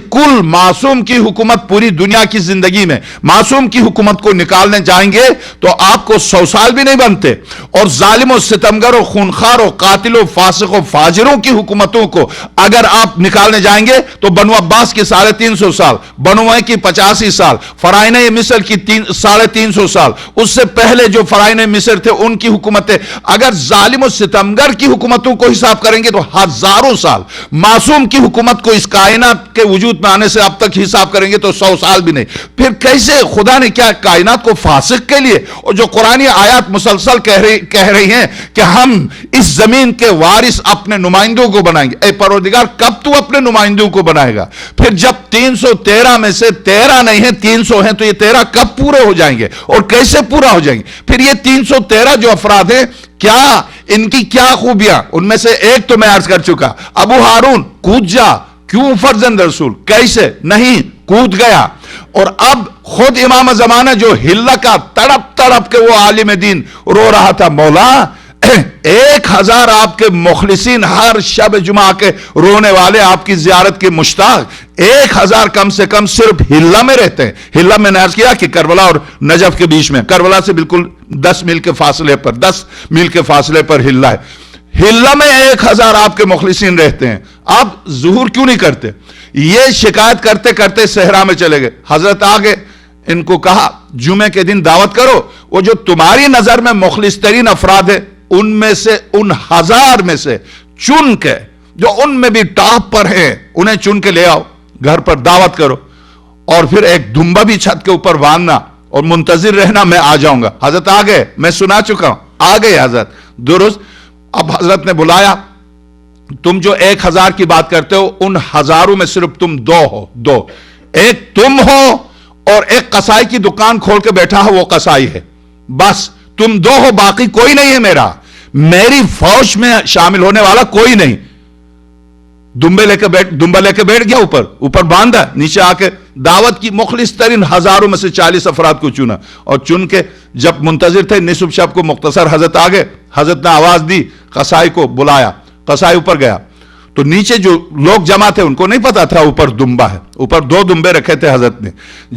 कुल मासूम की हुकूमत पूरी दुनिया की जिंदगी में, मासूम की हुकूमत को निकालने जाएंगे तो आपको 100 साल भी नहीं बनते। और जालिमों, सितमगरों, खूनखारों, कातिलों, फासिकों, फाजिरों की हुकूमतों को अगर आप निकालने जाएंगे तो बनु अब्बास की 350 साल, बनु उमय्या की 85 साल, फराइने मिस्र की 350 साल, उससे पहले जो फराइने मिस्र थे उनकी हुकूमतें, अगर जालिम और सितमगर की हुकूमतों को हिसाब करेंगे तो हजारों साल। मासूम की हुकूमत को इस कायनात के वजूद में आने से अब तक हिसाब करेंगे तो 100 साल भी नहीं। फिर कैसे खुदा ने क्या कायनात को फासिक के लिए? और जो कुरानी आयत मुसलसल कह रही हैं कि हम इस जमीन के वारिस अपने नुमाइंदों को बनाएंगे। ए परवरदिगार, कब तू अपने नुमाइंदों को बनाएगा? फिर जब 313 में से 13 नहीं है, 300 हैं, तो ये 13 कब पूरे हो जाएंगे और कैसे पूरा हो जाएंगे? फिर ये 313 जो अफराद हैं, क्या इनकी क्या खूबियां? उनमें से एक तो मैं अर्ज कर चुका, अबू हारून कूद जा, क्यों फर्जंद रसूल? कैसे? नहीं, कूद गया। اور اب خود امام زمانہ جو ہلا کا تڑپ تڑپ کے وہ عالم دین رو رہا تھا، مولا 1000 آپ کے مخلصین ہر شب جمعہ کے رونے والے، آپ کی زیارت کے مشتاق 1000 کم سے کم صرف ہلا میں رہتے ہیں۔ ہلا میں نے عرض کیا کہ کربلا اور نجف کے بیچ میں، کربلا سے بالکل 10 میل کے فاصلے پر ہلا ہے۔ ہلا میں 1000 آپ کے مخلصین رہتے ہیں، آپ ظہور کیوں نہیں کرتے؟ یہ شکایت کرتے کرتے صحرا میں چلے گئے۔ حضرت آگے ان کو کہا جمعے کے دن دعوت کرو، وہ جو تمہاری نظر میں مخلص ترین افراد ہیں ان میں سے، ان 1000 میں سے چن کے، جو ان میں بھی ٹاپ پر ہیں، انہیں چن کے لے آؤ، گھر پر دعوت کرو، اور پھر ایک دمبا بھی چھت کے اوپر باندھنا اور منتظر رہنا، میں آ جاؤں گا۔ حضرت آگے، میں سنا چکا ہوں، آگے حضرت درست۔ اب حضرت نے بلایا، تم جو 1000 کی بات کرتے ہو ان 1000 میں صرف تم 2 ہو، 2، ایک تم ہو اور ایک قصائی کی دکان کھول کے بیٹھا ہے، وہ قصائی ہے، بس تم 2 ہو، باقی کوئی نہیں ہے میری فوج میں شامل ہونے والا کوئی نہیں۔ دمبا لے کے بیٹھ گیا، اوپر باندھا، نیچے آ کے دعوت کی، مخلص ترین 1000 میں سے 40 افراد کو چنا، اور چن کے جب منتظر تھے نصف شب کو مختصر حضرت آگے، حضرت نے آواز دی، قصائی کو بلایا، قصائی اوپر گیا تو نیچے جو لوگ جمع تھے ان کو نہیں پتا تھا اوپر دمبا ہے، اوپر 2 دمبے رکھے تھے حضرت نے،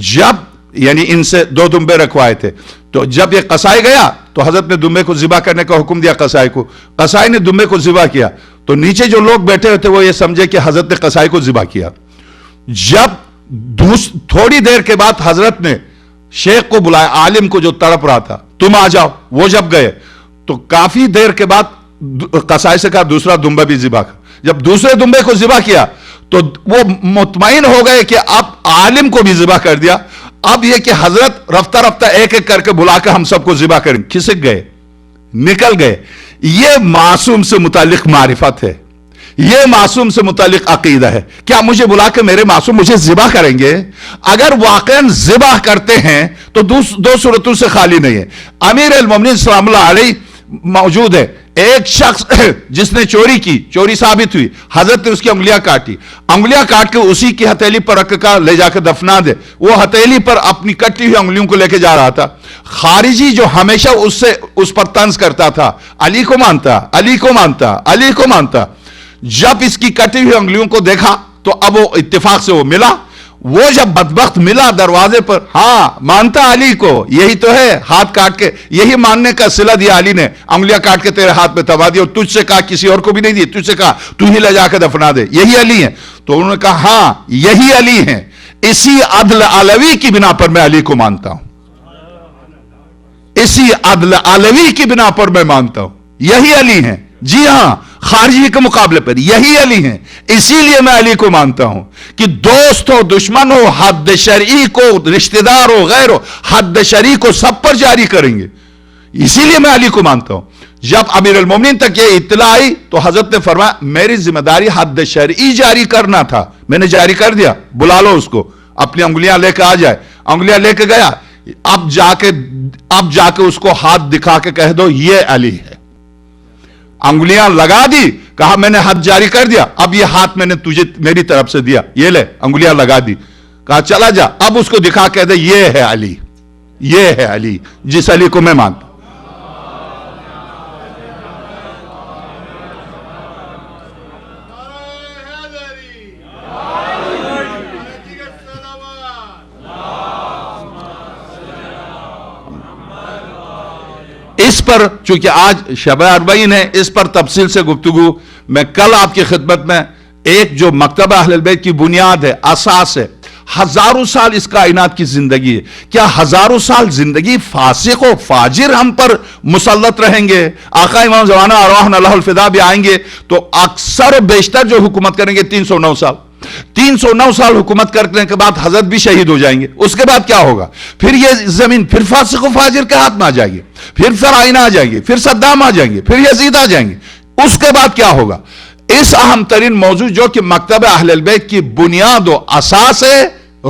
جب یعنی ان سے 2 دمبے رکھوائے تھے، تو جب یہ قصائی گیا تو حضرت نے دمبے کو ذبح کرنے کا حکم دیا قصائی کو، قصائی نے دمبے کو ذبح کیا تو نیچے جو لوگ بیٹھے ہوئے تھے وہ یہ سمجھے کہ حضرت نے قصائی کو ذبح کیا۔ جب تھوڑی دیر کے بعد حضرت نے شیخ کو بلایا، عالم کو جو تڑپ رہا تھا، تم آ جاؤ، وہ جب گئے تو کافی دیر کے بعد قصائی سے کہا دوسرا دمبا بھی ذبح کر۔ جب دوسرے دمبے کو ذبح کیا تو وہ مطمئن ہو گئے کہ اب عالم کو بھی ذبح کر دیا، اب یہ کہ حضرت رفتہ رفتہ ایک ایک کر کے بلا کے ہم سب کو ذبح کریں، کھسک گئے، نکل گئے۔ یہ معصوم سے متعلق معرفت ہے، یہ معصوم سے متعلق عقیدہ ہے۔ کیا مجھے بلا کے میرے معصوم مجھے ذبح کریں گے؟ اگر واقعا ذبح کرتے ہیں تو 2 صورتوں سے خالی نہیں ہے۔ امیر المومنین سلام اللہ علیہ موجود ہے، ایک شخص جس نے چوری کی، چوری ثابت ہوئی، حضرت نے اس کی انگلیاں کاٹی، انگلیاں کاٹ کے اسی کی ہتھیلی پر رکھ کر لے جا کے دفنا دے، وہ ہتھیلی پر اپنی کٹی ہوئی انگلیوں کو لے کے جا رہا تھا۔ خارجی جو ہمیشہ اس پر طنز کرتا تھا، علی کو مانتا، علی کو مانتا، علی کو مانتا، جب اس کی کٹی ہوئی انگلیوں کو دیکھا تو اب وہ اتفاق سے وہ ملا، وہ جب بدبخت ملا دروازے پر، ہاں مانتا علی کو، یہی تو ہے، ہاتھ کاٹ کے، یہی ماننے کا صلہ دیا علی نے، انگلیاں کاٹ کے تیرے ہاتھ میں تبا دیا، اور تجھ سے کہا کسی اور کو بھی نہیں دی، تجھ سے کہا تو ہی لے جا کے دفنا دے، یہی علی ہے۔ تو انہوں نے کہا ہاں یہی علی ہیں، اسی عدل علوی کی بنا پر میں علی کو مانتا ہوں، اسی عدل علوی کی بنا پر میں مانتا ہوں، یہی علی ہیں، جی ہاں، خارجی کے مقابلے پر یہی علی ہیں، اسی لیے میں علی کو مانتا ہوں کہ دوست ہو، دشمن ہو، حد شرعی کو، رشتہ دار ہو، غیر ہو، حد شرعی کو سب پر جاری کریں گے، اسی لیے میں علی کو مانتا ہوں۔ جب امیر المومنین تک یہ اطلاع آئی تو حضرت نے فرمایا میری ذمہ داری حد شرعی جاری کرنا تھا، میں نے جاری کر دیا، بلا لو اس کو، اپنی انگلیاں لے کے آ جائے۔ انگلیاں لے کے گیا، اب جا کے اس کو ہاتھ دکھا کے کہہ دو یہ علی ہے۔ انگلیاں لگا دی، کہا میں نے حد جاری کر دیا، اب یہ ہاتھ میں نے تجھے میری طرف سے دیا، یہ لے، انگلیاں لگا دی، کہا چلا جا، اب اس کو دکھا کہہ دے یہ ہے علی، یہ ہے علی، جس علی کو میں مانتا ہوں۔ اس پر چونکہ آج شب اربعین ہے، اس پر تفصیل سے گفتگو میں کل آپ کی خدمت میں، ایک جو مکتبہ اہل البیت کی بنیاد ہے، اساس ہے، ہزاروں سال اس کائنات کی زندگی ہے، کیا ہزاروں سال زندگی فاسق و فاجر ہم پر مسلط رہیں گے؟ آقا امام زمانہ ارواحنا اللہ الفدا بھی آئیں گے تو اکثر و بیشتر جو حکومت کریں گے 309 سال، 309 سال حکومت کرنے کے بعد حضرت بھی شہید ہو جائیں گے، اس کے بعد کیا ہوگا؟ پھر یہ زمین پھر فاسق و فاجر کے ہاتھ میں آ جائے گی، پھر فرعون آ جائیں گے، پھر صدام آ جائیں گے، پھر یزید آ جائیں گے، اس کے بعد کیا ہوگا؟ اس اہم ترین موضوع جو کہ مکتبہ اہل البیت کی بنیاد و اساس ہے،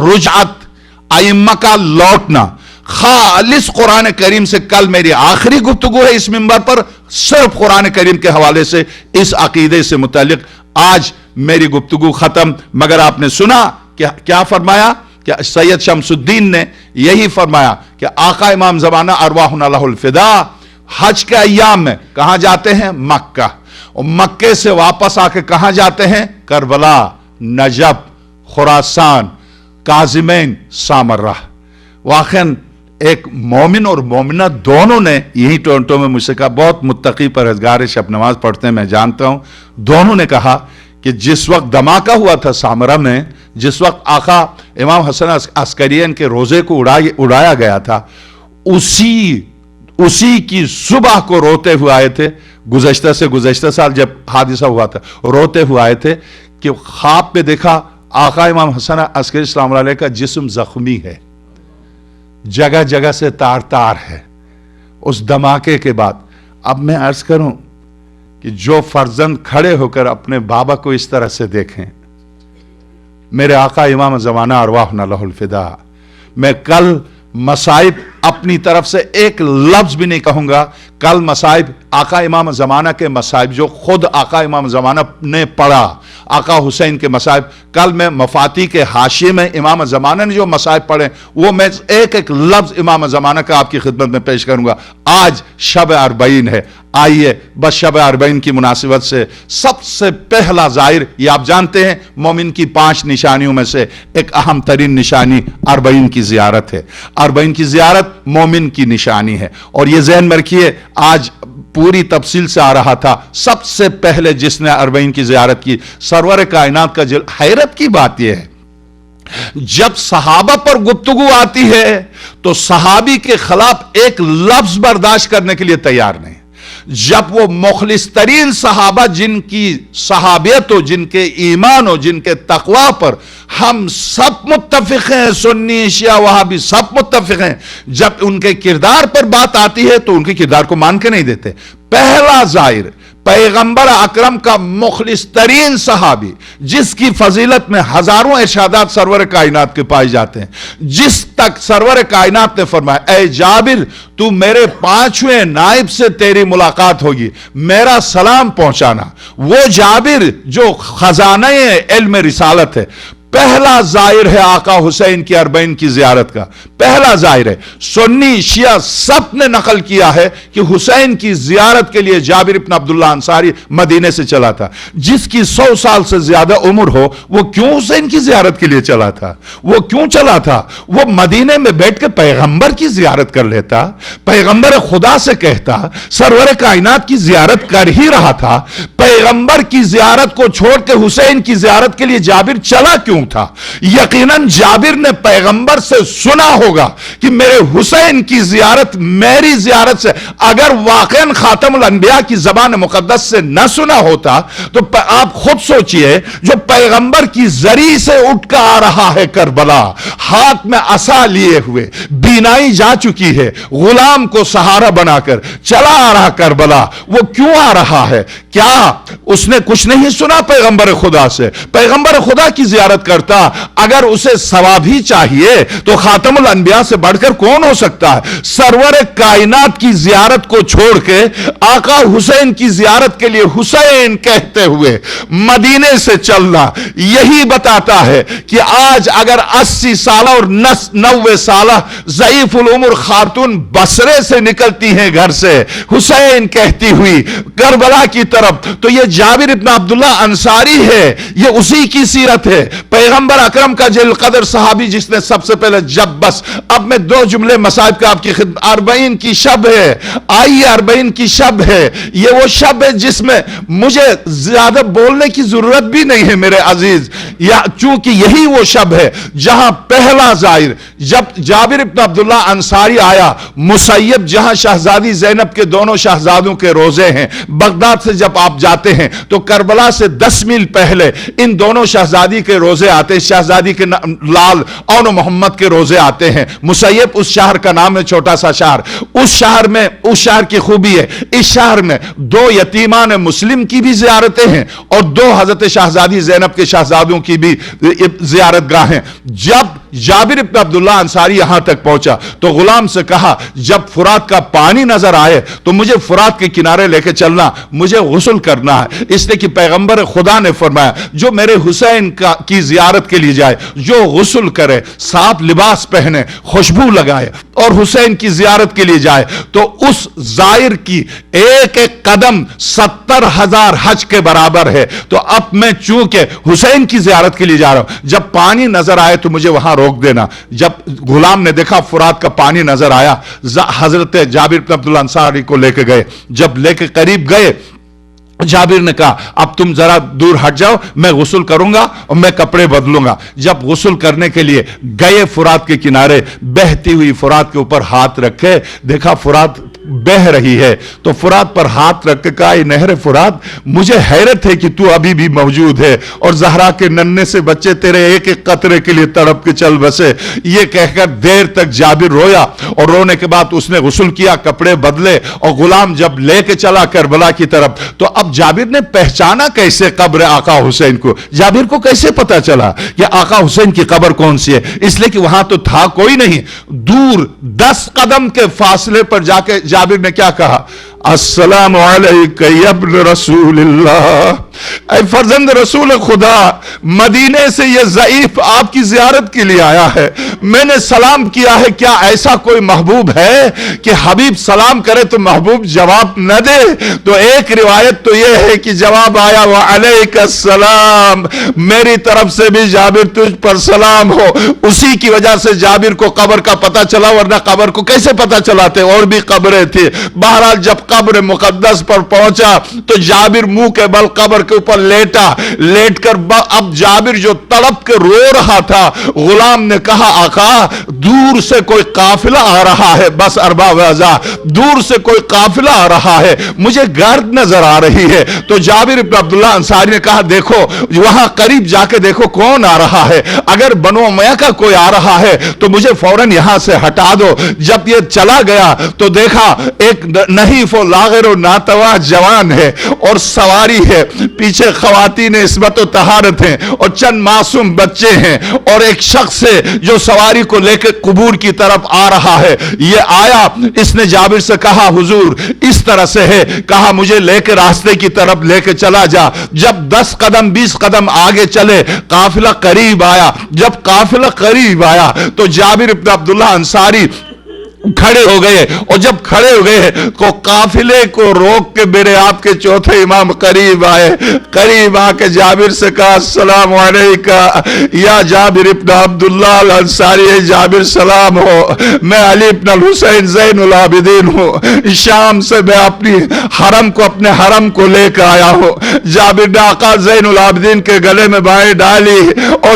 رجعت، ائمہ کا لوٹنا، خالص قرآن کریم سے، کل میری آخری گفتگو ہے اس منبر پر صرف قرآن کریم کے حوالے سے، اس عقیدے سے متعلق آج میری گفتگو ختم، مگر آپ نے سنا کیا فرمایا کہ سید شمسुद्दीन ने यही फरमाया कि आका इमाम ज़माना अरवाहुना लहुल फ़िदा हज के अय्याम में कहां जाते हैं? मक्का, और मक्के से वापस आके कहां जाते हैं? Karbala, Najaf, Khorasan, Kazimain, Samarra. वाकई एक मोमिन और मोमिना दोनों ने यही टोरंटो में मुझसे कहा, बहुत मुत्तकी परहेजगार शब नमाज पढ़ते हैं, मैं जानता हूं, दोनों ने कहा कि जिस वक्त धमाका हुआ था सामरा में, जिस वक्त आका इमाम हसन अस्करियन के रोजे को उड़ाया गया था, उसी की सुबह को रोते हुए आए थे। गुज़श्ता साल जब हादिसा हुआ था, रोते हुए आए थे कि ख्वाब पे देखा आका इमाम हसन अस्करी सलाम अलैह का जिस्म जख्मी है, जगह जगह से तार तार है उस धमाके के बाद। अब मैं अर्ज करूं कि जो फर्जंद खड़े होकर अपने बाबा को इस तरह से देखें, मेरे आका इमाम ज़माना अरवाहुना लहुल फ़िदा, मैं कल मसाइब अपनी तरफ से एक लफ्ज भी नहीं कहूंगा, कल मसाइब आका इमाम ज़माना के मसाइब जो खुद आका इमाम ज़माना ने पढ़ा, आका हुसैन के मसाइब, कल मैं मफाती के हाशिए में इमाम ज़माना ने जो मसाइब पढ़े वो मैं एक एक लफ्ज इमाम ज़माना का आपकी खिदमत में पेश करूंगा। आज शब अरबईन है, आइए बस शब अरबईन की मुनासिबत से सबसे पहला ज़ाहिर, ये आप जानते हैं मोमिन की 5 निशानियों में से एक अहम तरीन निशानी अरबईन की ज़ियारत है। अरबईन की ज़ियारत मोमिन की निशानी है, और ये ज़हन में रखिए, आज पूरी तफसील से आ रहा था, सबसे पहले जिसने अरबईन की ज़ियारत की सरवर कायनात का हैरत की बात यह है, जब सहाबा पर गुफ्तगू आती है तो सहाबी के खिलाफ एक लफ्ज बर्दाश्त करने के लिए तैयार नहीं। जब वो मुखलिस तरीन सहाबा, जिनकी सहाबियत हो, जिनके ईमान हो, जिनके तकवा पर हम सब मुत्तफिक हैं, सुन्नी शिया वहाबी सब मुत्तफिक हैं, जब उनके किरदार पर बात आती है तो उनके किरदार को मान के नहीं देते। पहला जाहिर पैगंबर अकरम का मुखलिस तरीन सहाबी, जिसकी फजीलत में हजारों इरशादात सरवर कायनात के पाए जाते हैं, जिस तक सरवर कायनात ने फरमाया, ऐ जाबिर तू मेरे 5वें नाइब से तेरी मुलाकात होगी, मेरा सलाम पहुंचाना। वो जाबिर जो खजाना इल्म रिसालत है, पहला जाहिर है आका हुसैन की अरबईन की ज़ियारत का, पहला जाहिर है। सुन्नी शिया सब ने नकल किया है कि हुसैन की ज़ियारत के लिए जाबिर इब्न अब्दुल्लाह अंसारी मदीने से चला था। जिसकी 100 साल से ज्यादा उम्र हो, वो क्यों हुसैन की ज़ियारत के लिए चला था? वो क्यों चला था? वो मदीने में बैठ के पैगंबर की ज़ियारत कर लेता, पैगंबर खुदा से कहता, सरवर कायनात की ज़ियारत कर ही रहा था, पैगंबर की ज़ियारत को छोड़ के हुसैन की ज़ियारत के लिए जाबिर चला क्यों था? यकीनन जाबिर ने पैगंबर से सुना होगा कि मेरे हुसैन की ज़ियारत मेरी ज़ियारत से, अगर वाक़ईन खातमुल अंबिया की ज़बान मुक़द्दस से न सुना होता तो आप खुद सोचिए, जो पैगंबर की जरी से उठ कर आ रहा है करबला, हाथ में असा लिए हुए, बीनाई जा चुकी है, गुलाम को सहारा बनाकर चला आ रहा करबला, वो क्यों आ रहा है? क्या उसने कुछ नहीं सुना पैगंबर खुदा से? पैगंबर खुदा की ज़ियारत करता, अगर उसे सवाब ही चाहिए तो खातमुल अंबिया से बढ़कर कौन हो सकता है? सरवर कायनात की ज़ियारत को छोड़ के आका हुसैन की ज़ियारत के लिए हुसैन कहते हुए मदीने से चलना, यही बताता है कि आज अगर 80 साल और 90 साल ज़ईफुल उम्र खातून बसरे से निकलती हैं घर से हुसैन कहती हुई करबला की तरफ, तो यह जाबिर इब्न अब्दुल्लाह अंसारी है, यह उसी की सीरत है। पैगंबर अकरम का जलील कदर सहाबी जिसने सबसे पहले, जब बस अब मैं 2 जुमले मसाइब का आपकी खिदमत, अरबईन की शब है, आइए अरबईन की शब है, ये वो शब है जिसमें मुझे ज्यादा बोलने की जरूरत भी नहीं है मेरे अजीज, या चूंकि यही वो शब है जहां पहला जाहिर, जब जाबिर इब्न अब्दुल्लाह अंसारी आया, मुसैयब जहां शहजादी ज़ैनब के दोनों शहजादों के रोजे हैं, बगदाद से जब आप जाते हैं तो करबला से 10 मील पहले इन दोनों शहजादी के रोजे आते हैं, शहजादी के लाल और मोहम्मद के रोजे आते हैं। मुसैयब उस शहर का नाम है, छोटा सा शहर। उस शहर में, उस शहर की खूबी है, इस शहर में 2 यतीमान मुस्लिम की भी ज़ियारतें हैं और 2 हजरत शहजादी ज़ैनब के शहजादों की भी ज़ियारत गाह हैं। जब जाबिर इब्न अब्दुल्लाह अंसारी यहां तक पहुंचा तो गुलाम से कहा, जब फुरात का पानी नजर आए तो मुझे फुरात के किनारे लेके चलना, मुझे गुस्ल करना है। इसलिए कि पैगंबर खुदा ने फरमाया, जो मेरे हुसैन की जियारत के लिए जाए, जो गुस्ल करे, साफ लिबास पहने, खुशबू लगाए और हुसैन की जियारत के लिए जाए, तो उस जायर की एक एक कदम 70,000 हज के बराबर है। तो अब मैं चूंकि हुसैन की जियारत के लिए जा रहा हूं, जब पानी नजर आए तो मुझे वहां रोक देना। जब गुलाम ने देखा फुरात का पानी नजर आया, हजरत जाबिर इब्न अब्दुल्लाह अंसारी को लेके गए। जब लेके करीब गए, जाबिर ने कहा, अब तुम जरा दूर हट जाओ, मैं गुस्ल करूंगा और मैं कपड़े बदलूंगा। जब गुस्ल करने के लिए गए फुरात के किनारे, बहती हुई फुरात के ऊपर हाथ रखे, देखा फुरात बह रही है, तो फुरात पर हाथ रख के कहा, नहर फुरात, मुझे हैरत है कि तू अभी भी मौजूद है और जहरा के नन्हे से बच्चे तेरे एक एक कतरे के लिए तड़प के चल बसे। ये कहकर देर तक जाबिर रोया और रोने के बाद उसने गुस्ल किया, कपड़े बदले और गुलाम जब लेके चला करबला की तरफ, तो अब जाबिर ने पहचाना कैसे कब्र आका हुसैन को। जाबिर को कैसे पता चला कि आका हुसैन की कब्र कौन सी है? इसलिए कि वहां तो था कोई नहीं। दूर 10 कदम के फासले पर जाके जाबिर ने क्या कहा, अस्सलामु अलैका या इब्न रसूलिल्लाह, ऐ फर्जंद रसूल खुदा, मदीने से ये ज़ईफ आपकी ज़ियारत के लिए आया है, मैंने सलाम किया है, क्या ऐसा कोई महबूब है कि हबीब सलाम करे तो महबूब जवाब न दे? तो एक रिवायत तो यह है कि जवाब आया, व अलैका सलाम, मेरी तरफ से भी जाबिर तुझ पर सलाम हो। उसी की वजह से जाबिर को कब्र का पता चला, वरना कब्र को कैसे पता चलाते? और भी कब्रें थी। बहरहाल जब कब्र मुकद्दस पर पहुंचा तो जाबिर मुंह के बल कब्र के ऊपर लेटा, लेटकर अब जाबिर जो तड़प के रो रहा था, गुलाम ने कहा, आका दूर से कोई काफिला आ रहा है, बस अरबा वज़ा, दूर से कोई काफिला आ रहा है, मुझे गर्द नजर आ रही है। तो जाबिर इब्न अब्दुल्लाह अंसारी ने कहा, देखो वहां करीब जाके देखो कौन आ रहा है, अगर बनो उमैया का कोई आ रहा है तो मुझे फौरन यहां से हटा दो। जब ये चला गया तो देखा एक नहीफ और लागिर और नातवा जवान है और सवारी है, पीछे खवातीन इस्मत और तहारत हैं और चंद मासूम बच्चे हैं और एक शख्स है जो सवारी को लेकर कुबूर की तरफ आ रहा है। ये आया, इसने जाबिर से कहा, हुजूर इस तरह से है, कहा मुझे लेकर रास्ते की तरफ लेकर चला जा। जब 10 कदम 20 कदम आगे चले, काफिला करीब आया। जब काफिला करीब आया तो जाबिर इब्न अब्दुल्लाह अंसारी खड़े हो गए और जब खड़े हो गए तो काफिले को रोक के मेरे आपके चौथे इमाम करीब आए। करीब आके जाबिर से कहा, अस्सलाम अलैका या जाबिर इब्न अब्दुल्लाह अंसारी, जाबिर सलाम हो, मैं अली इब्न हुसैन ज़ैनुल आबिदीन हूँ, शाम से मैं अपनी अपने हरम को लेकर आया हूँ। जाबिर ने आका ज़ैनुल आबिदीन के गले में बाहें डाली और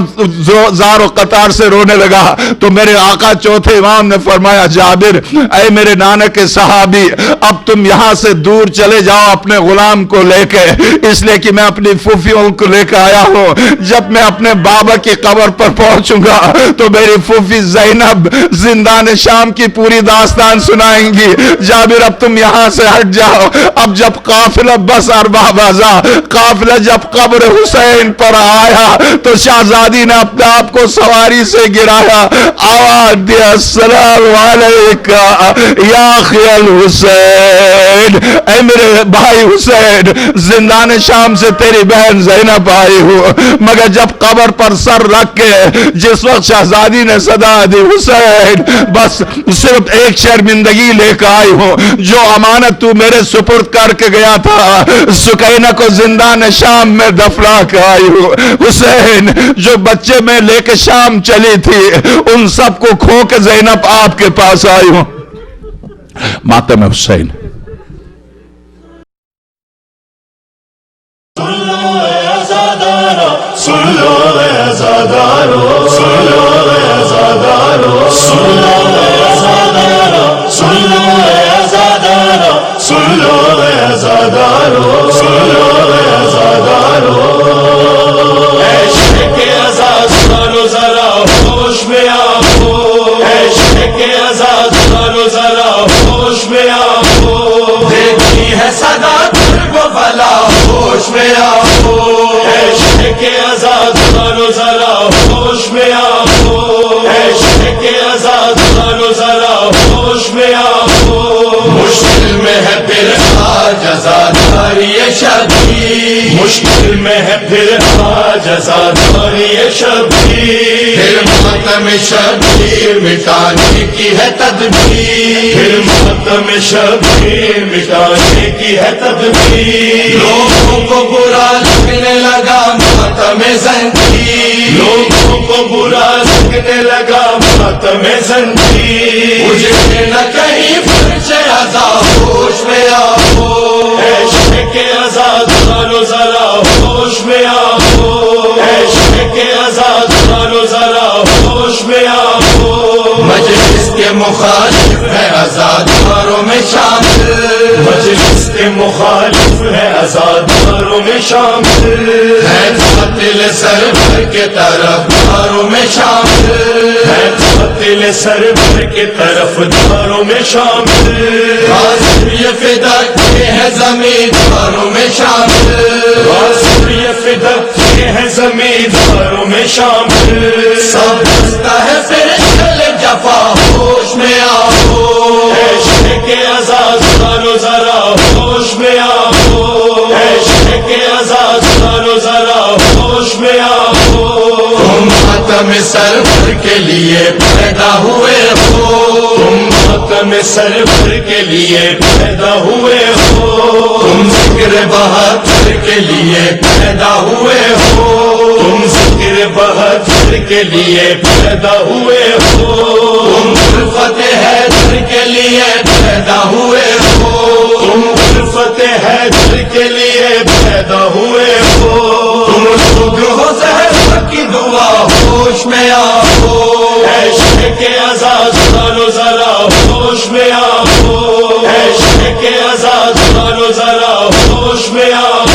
ज़ारो कतार से रोने लगा। तो मेरे आका चौथे इमाम ने फरमाया, जाबिर ऐ मेरे नाना के सहाबी, अब तुम यहां से दूर चले जाओ अपने गुलाम को लेके, इसलिए कि मैं अपनी फूफियों को लेकर आया हूं। जब मैं अपने बाबा की कब्र पर पहुंचूंगा तो मेरी फूफी ज़ैनब जिंदान शाम की पूरी दास्तान सुनाएंगी। जाबिर अब तुम यहां से हट जाओ। अब जब काफिला बस अरबा बाजा, काफिला जब कब्र हुसैन पर आया तो शहजादी ने अपने आप को सवारी से गिराया, आवाज दिया, अस्सलाम वालेकुम या खियल हुसैन, ऐ मेरे भाई हुसैन, जिंदान शाम से तेरी बहन ज़ैनब आई हूँ। मगर जब कब्र पर सर रख के जिस वक्त शहजादी ने सदा दी, हुसैन बस सिर्फ एक शर्मिंदगी लेकर आई हूँ, जो अमानत तू मेरे सुपुर्द करके गया था, सुकैना को जिंदान शाम में दफना के आई हूँ। हुसैन जो बच्चे में लेके शाम चली थी, उन सबको खो के ज़ैनब आपके पास आई हूँ। मातम हुसैन। सुन लो अज़ादारो, सुन लो अज़ादारो, सुन लो अज़ादारो, सुन लो अज़ादारो, सुन लो अज़ादारो, सुन लो अज़ादारो, इश्क़ के अज़ादारो ज़रा होश में आओ, इश्क़ के अज़ादारो ज़रा होश में आओ, देखी है सदा तुझको भला होश में आओ, के आजाद करो जरा होश में आओ, پھر آج آزاداری شبیر، پھر ماتم شبیر مٹانے کی ہے تدبیر، پھر ماتم شبیر مٹانے کی ہے تدبیر، لوگوں کو برا لگنے لگا ماتم زنجیر، لوگوں کو برا لگنے لگا ماتم زنجیر، مجھے نہ کہیں فرش عذاب ہوش میں آؤ، عشق کے آزادانو ذرا ہوش میں آؤ، عشق کے آزادانو ذرا ہوش میں آؤ، مجلس کے مخالف ہے آزاداروں میں شامل، مجلس کے مخالف ہے آزاداروں میں شامل، ہے قاتل سرور کے طرف داروں میں شامل، ہے قاتل سرور کے طرف داروں میں شامل، غازی یہ فدا کے ہے زمینداروں میں شامل، غازی یہ فدا کے ہے زمینداروں میں شامل، سب دستہ ہے پھر شل جفا ہوش میں آؤ، عشق کے آزادانو ذرا ہوش میں آؤ، عشق کے آزادانو ذرا ہوش میں آؤ، تم ماتم سرور کے لیے پیدا ہوئے ہو، تم ماتم سرور کے لیے پیدا ہوئے ہو، تم ذکر بہادر کے لیے پیدا ہوئے ہو، تم ذکر بہادر کے لیے پیدا ہوئے ہو، تم فتح حیدر کے لیے پیدا ہوئے ہو، تم فتح حیدر کے لیے پیدا ہوئے ہو، تم لوگ ہو زہرا کی دعا ہوش میں آؤ، عشق کے آزادانو ذرا ہوش میں آؤ، عشق کے آزادانو ذرا ہوش میں آؤ،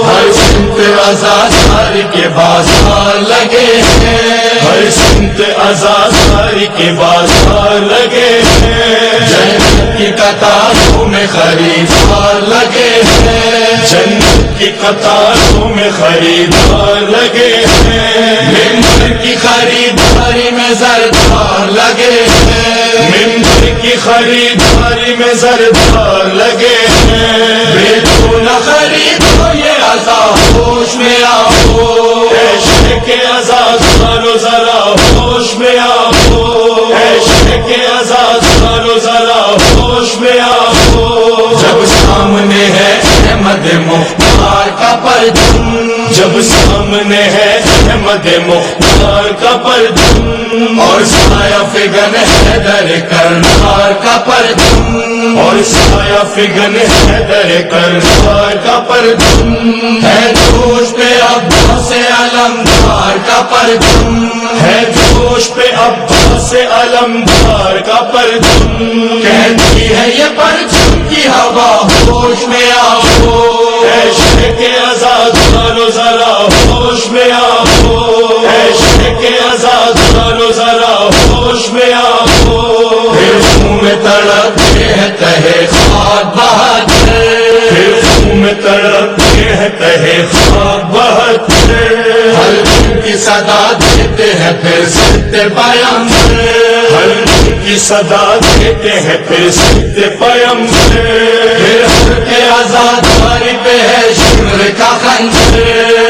ہر سمت آزاداری کے بازار لگے ہیں، ہر سمت آزاداری کے بازار لگے ہیں، جنت کی قطاروں میں خریدار لگے ہیں، جنت کی قطاروں میں خریدار لگے ہیں، ممبر کی خریداری میں زردار لگے ہیں، ممبر کی خریداری میں زردار لگے ہیں، بیٹو نہ خریدو یہ عذاب ہوش میں آؤ، عشق کے آزادانو ذرا ہوش میں آؤ، عشق کے آزادانو ذرا ہوش میں آؤ، جب سامنے ہے احمد مختار کا پرچم، جب سامنے ہے احمد مختار کا پرچم، اور سایہ فگن حیدر کرنار کا پرچم، اور سایہ فگن حیدر کرنار کا پرچم، ہے جوش پہ عباس علمدار کا پرچم، ہے جوش پہ عباس علمدار کا پرچم، کہتی ہے یہ پرچم کی ہوا ہوش میں آؤ، عشق کے آزادانو ذرا ہوش میں آؤ، عشق کے آزادانو ذرا ہوش میں آؤ، پھر خون میں تڑپتے ہیں تہے خاک بہادر، پھر خون میں تڑپتے ہیں تہے خاک بہادر، ہر دن کی صدا دیتے ہیں پھر ستے پیمبر، ہر دن کی صدا دیتے ہیں پھر ستے پیمبر، پھر ہر کے آزاداری پہ ہے شمر کا خنجر،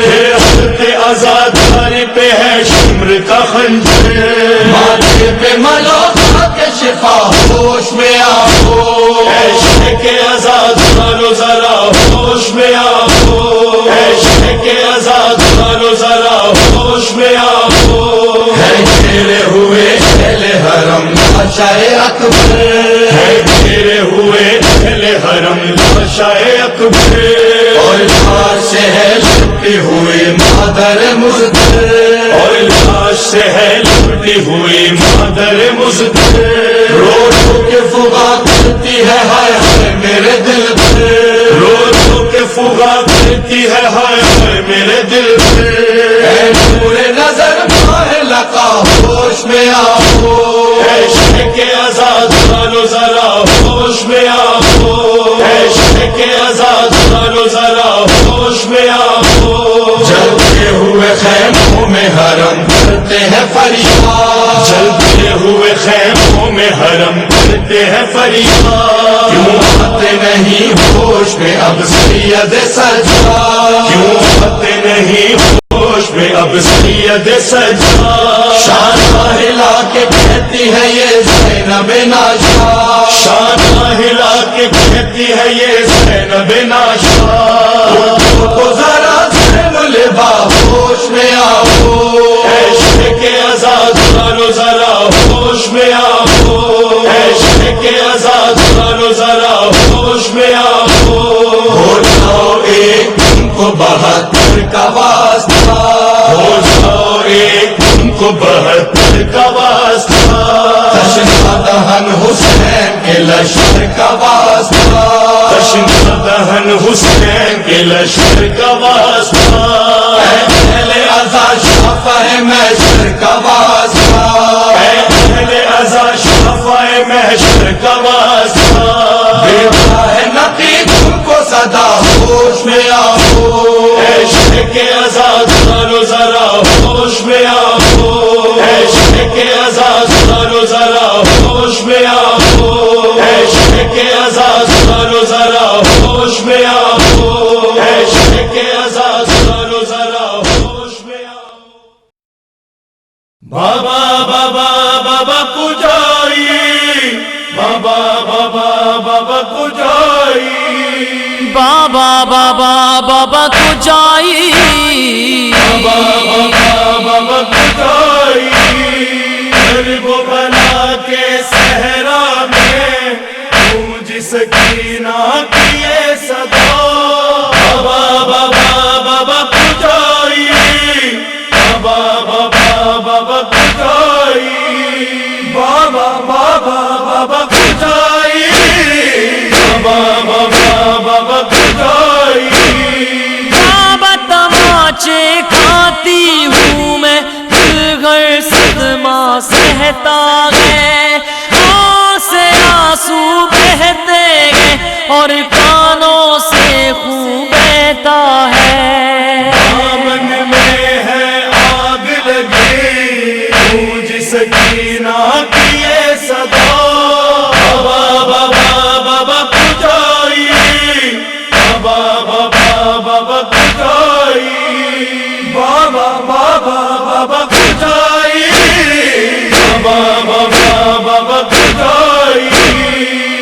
پھر ہر کے آزاداری پہ ہے شمر کا خنجر، ماتھے پہ ملوکا کے شفا ہوش میں آؤ، عشق کے آزادانو ذرا ہوش میں آؤ، عشق کے آزادانو ذرا ہوش میں آؤ، ہے گھیرے ہوئے اہل حرم لاشائے اکبر، ہے گھیرے ہوئے اہل حرم لاشائے اکبر، اور لاش سے ہے لپٹی ہوئی مادر مزدر، اور لاش سے ہے لپٹی ہوئی مادر مزدر، رو رو کے فغا کرتی ہے ہائے ہائے میرے دل پر، رو رو کے فغا کرتی ہے ہائے ہائے میرے دل پر، اے نور نظر ماہ لقا ہوش میں آؤ، عشق کے آزادانو ذرا ہوش میں آؤ، عشق کے آزادانو ذرا ہوش میں آؤ، جلتے ہوئے خیموں میں حرم کرتے ہیں فریاد، جلتے ہوئے خیموں میں حرم کرتے ہیں فریاد، کیوں آتے نہیں ہوش میں اب سید سجاد، کیوں آتے نہیں ہوش میں اب سید سجاد، شانہ ہلا کے کہتی ہے یہ زینب ناشاد، شانہ ہلا کے کہتی ہے یہ زینب ناشاد، تو ذرا زین لبا ہوش میں آؤ، عشق کے آزاد کرو ذرا ہوش میں آؤ، عشق کے آزاد کرو ذرا ہوش میں آؤ، ہو جاؤ ایک تم کو 72 کا واسطہ، ہو جاؤ ایک تم کو 72 کا واسطہ، تشنا دہن حسین کے لشکر کا واسطہ، تشنا دہن حسین کے لشکر کا واسطہ، اے اہل عزا شفاء محشر کا واسطہ، اے اہل عزا شفاء محشر کا واسطہ، دیتا ہے نقی تم کو صدا ہوش میں آؤ، عشق کے آزاد کرو ذرا ہوش میں آؤ، عشق کے آزاد کرو ذرا ہوش میں آؤ، عشق کے آزاد کرو ذرا ہوش میں آؤ، عشق کے آزاد کرو ذرا ہوش میں آؤ، بابا بابا بابا کجائی، بابا بابا بابا کجائی، بابا بابا بابا کجائی، بابا بابا بابا کجائی، غریب و بلا کے صحرا میں گونج سکینہ کی یہ صدا، بابا بابا بابا کجائی، بابا بابا بابا کجائی، بابا بابا بابا کجائی، بابا بابا بابا کجائی، بابا تماچے کھاتی ہوں میں، دل گھر صدمہ سہتا گئے، آنکھ سے آنسو بہتے گئے اور کانوں سے خون بہتا ہے، دامن میں ہے آگ لگی گونج سکینہ کی یہ صدا، بابا بابا بابا کجائی، بابا بابا بابا کجائی، بابا بابا بابا کجائی، بابا بابا بابا کجائی،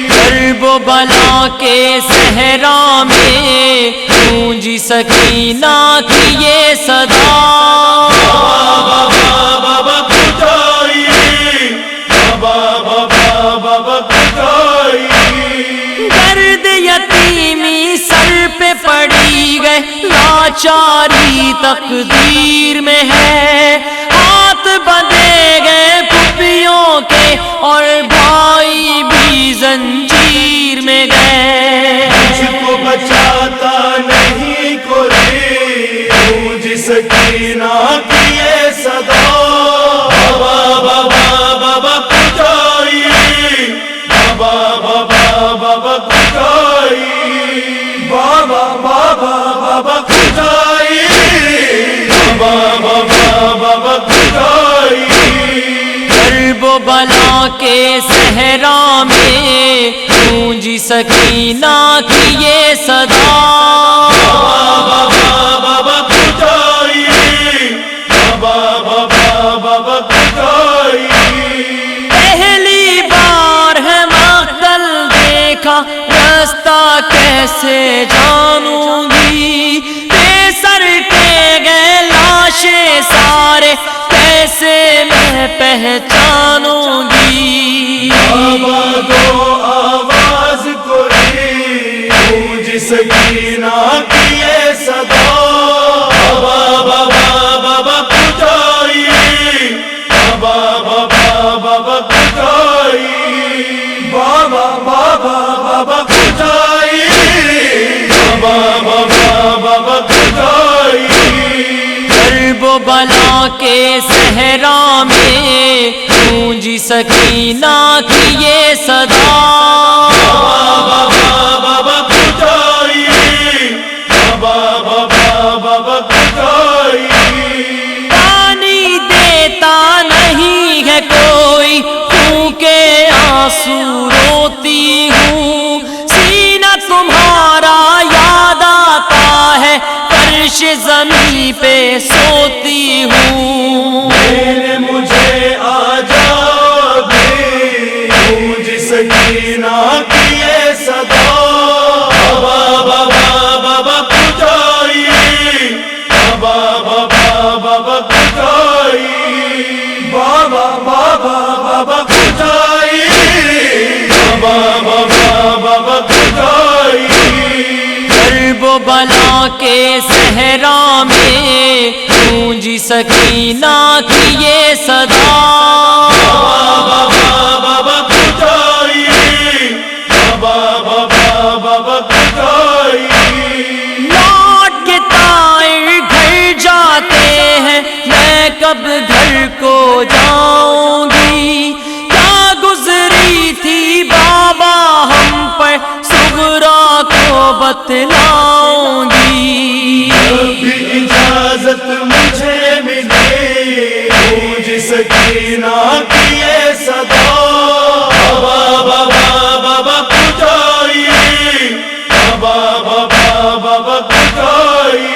کرب و بلا کے صحرا میں گونجی سکینہ کی یہ صدا، بابا بابا کجائی، بابا بابا بابا کجائی، درد یتیمی سر پہ پڑی گئے، لاچاری تقدیر میں ہے، ہاتھ بندھے گئے پھپھیوں کے اور بھائی بھی زنجیر میں گئے، مجھ کو بچاتا نہیں کوئی گونج سکینہ کی یہ صدا، بابا بابا بابا کجائی، بابا بابا بابا کجائی، بابا بابا بابا کجائی، بابا بابا بابا کجائی، کرب و بلا کے صحرا میں گونجی سکینہ کی یہ صدا، بابا بابا کجائی، بابا بابا بابا کجائی، پہلی بار ہے مقتل دیکھا، رستہ کیسے جانوں گی، بے سر کے گئے لاشیں سارے، کیسے میں پہچانوں گی، بابا دو آواز کوئی گونج سکینہ کی یہ صدا، بابا بابا بابا کجائی، بابا بابا بابا کجائی، بابا بابا بابا کجائی، بابا بابا بابا کجائی، کرب و بلا کے صحرا میں گونجی سکینہ کی یہ صدا، بابا بابا کجائی، بابا بابا بابا کجائی، پانی دیتا نہیں ہے کوئی، خون کے فرش زمیں پہ سوتی ہوں میرے مجھے آزادی گونج سکینہ کی یہ صدا بابا بابا بابا کجائی بابا بابا بابا کجائی بابا بابا بابا کجائی بابا بابا بابا کجائی کرب و بلا کے صحرا میں گونجی سکینہ کی یہ صدا بابا بابا کجائی بابا بابا بابا کجائی لوٹ کے طائر گھر جاتے ہیں میں کب گھر کو جاؤں گی کیا گزری تھی بابا ہم پر صغرا کو بتلاؤں گی بھی اجازت مجھے ملے گونج سکینہ کی یہ صدا بابا بابا بابا کجائی بابا بابا بابا کجائی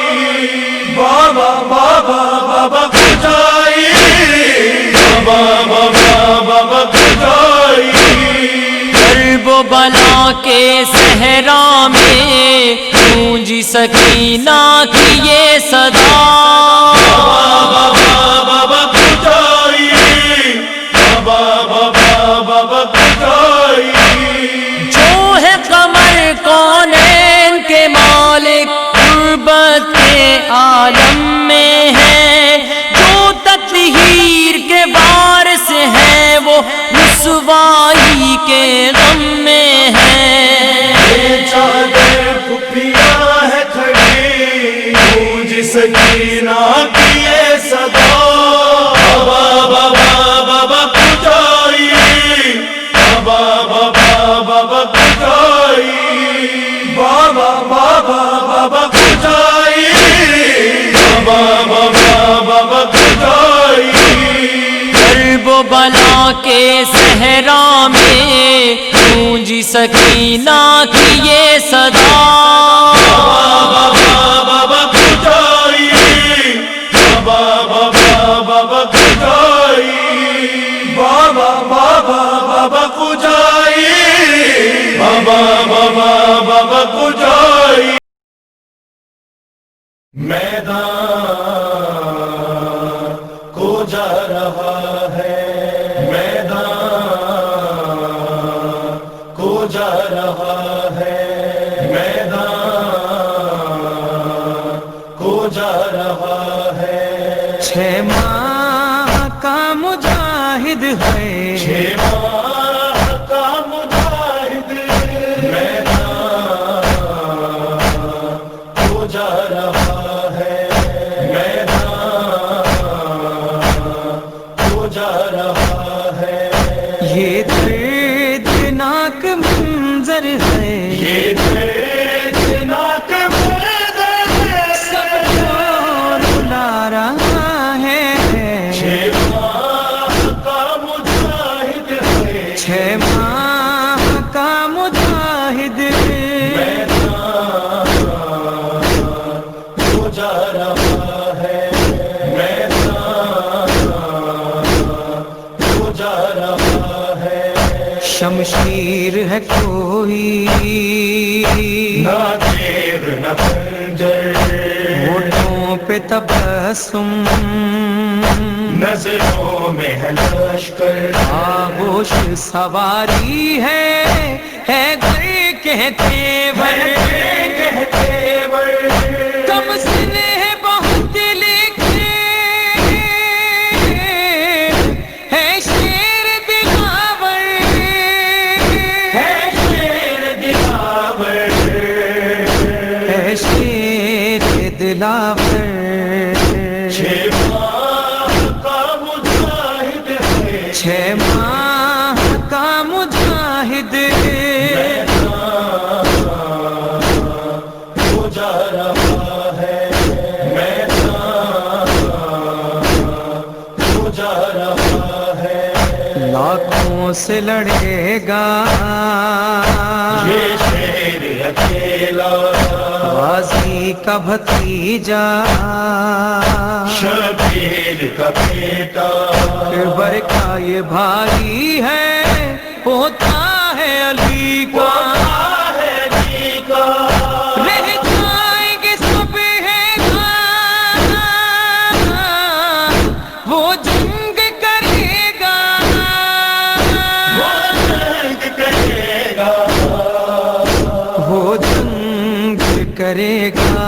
بابا بابا بابا کجائی بابا بابا بابا کجائی کرب و بلا کے صحرا میں گونجی سکینہ کی یہ صدا بابا بابا کجائی بابا بابا بابا کجائی جو ہے قمر کونین کے مالک غربت کے عالم میں ہے جو تطہیر کے وارث ہیں وہ رسوائی کے غم میں ہے چادر پھپھیاں ہے کھڑی گونج سکینہ کی یہ صدا بابا بابا بابا کجائی بابا بابا بابا کجائی بابا بابا بابا کجائی بابا بابا بابا کجائی کرب و بلا کے صحرا میں گونجی سکینہ کی یہ صدا بابا بابا کجائی بابا بابا بابا کجائی بابا بابا بابا کجائی بابا بابا بابا کجائی میدان کو جا رہا ہے میدان کو جا رہا ہے میدان کو جا رہا ہے 6 ماہ کا مجاہد ہے 6 ماہ کا مجاہد میدان کو جا رہا ہے میدان کو جا رہا ہے یہ دردناک منظر ہے یہ دردناک منظر ہے سب کو رلا رہا ہے 6 ماہ کا مجاہد ہے 6 ماہ کا مجاہد میدان کو جا رہا ہے میدان کو جا رہا ہے شمشیر ہے کوئی نہ تیر نہ خنجر ہونٹوں پہ تبسم نظروں میں ہے لشکر آغوش سواری ہے گھر کہتے کم سنے ہے بہت لکھے ہے شیر دلاور ہے شیر دلاور ہے شیر دلاور 6 ماہ کا مجاہد ہے 6 ماہ کا مجاہد کو جا رہا ہے میدان کو جا رہا ہے لاکھوں سے لڑے گا یہ شیر اکیلا غازی کا بھتیجا شبیر کا بیٹا اکبر کا یہ بھائی ہے ہوتا ہے علی کا رہ جائیں گے صبح وہ جنگ کرے گا وہ جنگ کرے گا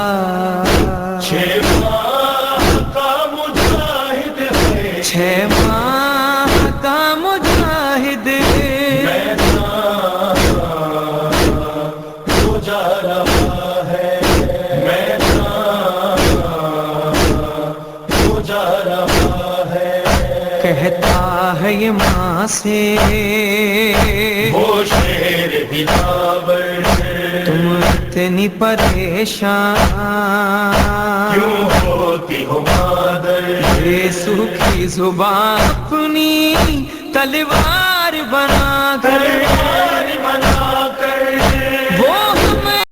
چھ ماہ کا مجاہد ہے چھ ماہ کا مجاہد تو جا رہا ہے میدان تو جا رہا ہے کہتا ہے یہ ماں سے وہ شیر بلاور تم اتنی پریشان کیوں ہوتی ہو مادر یہ سوکھی زبان اپنی تلوار بنا کر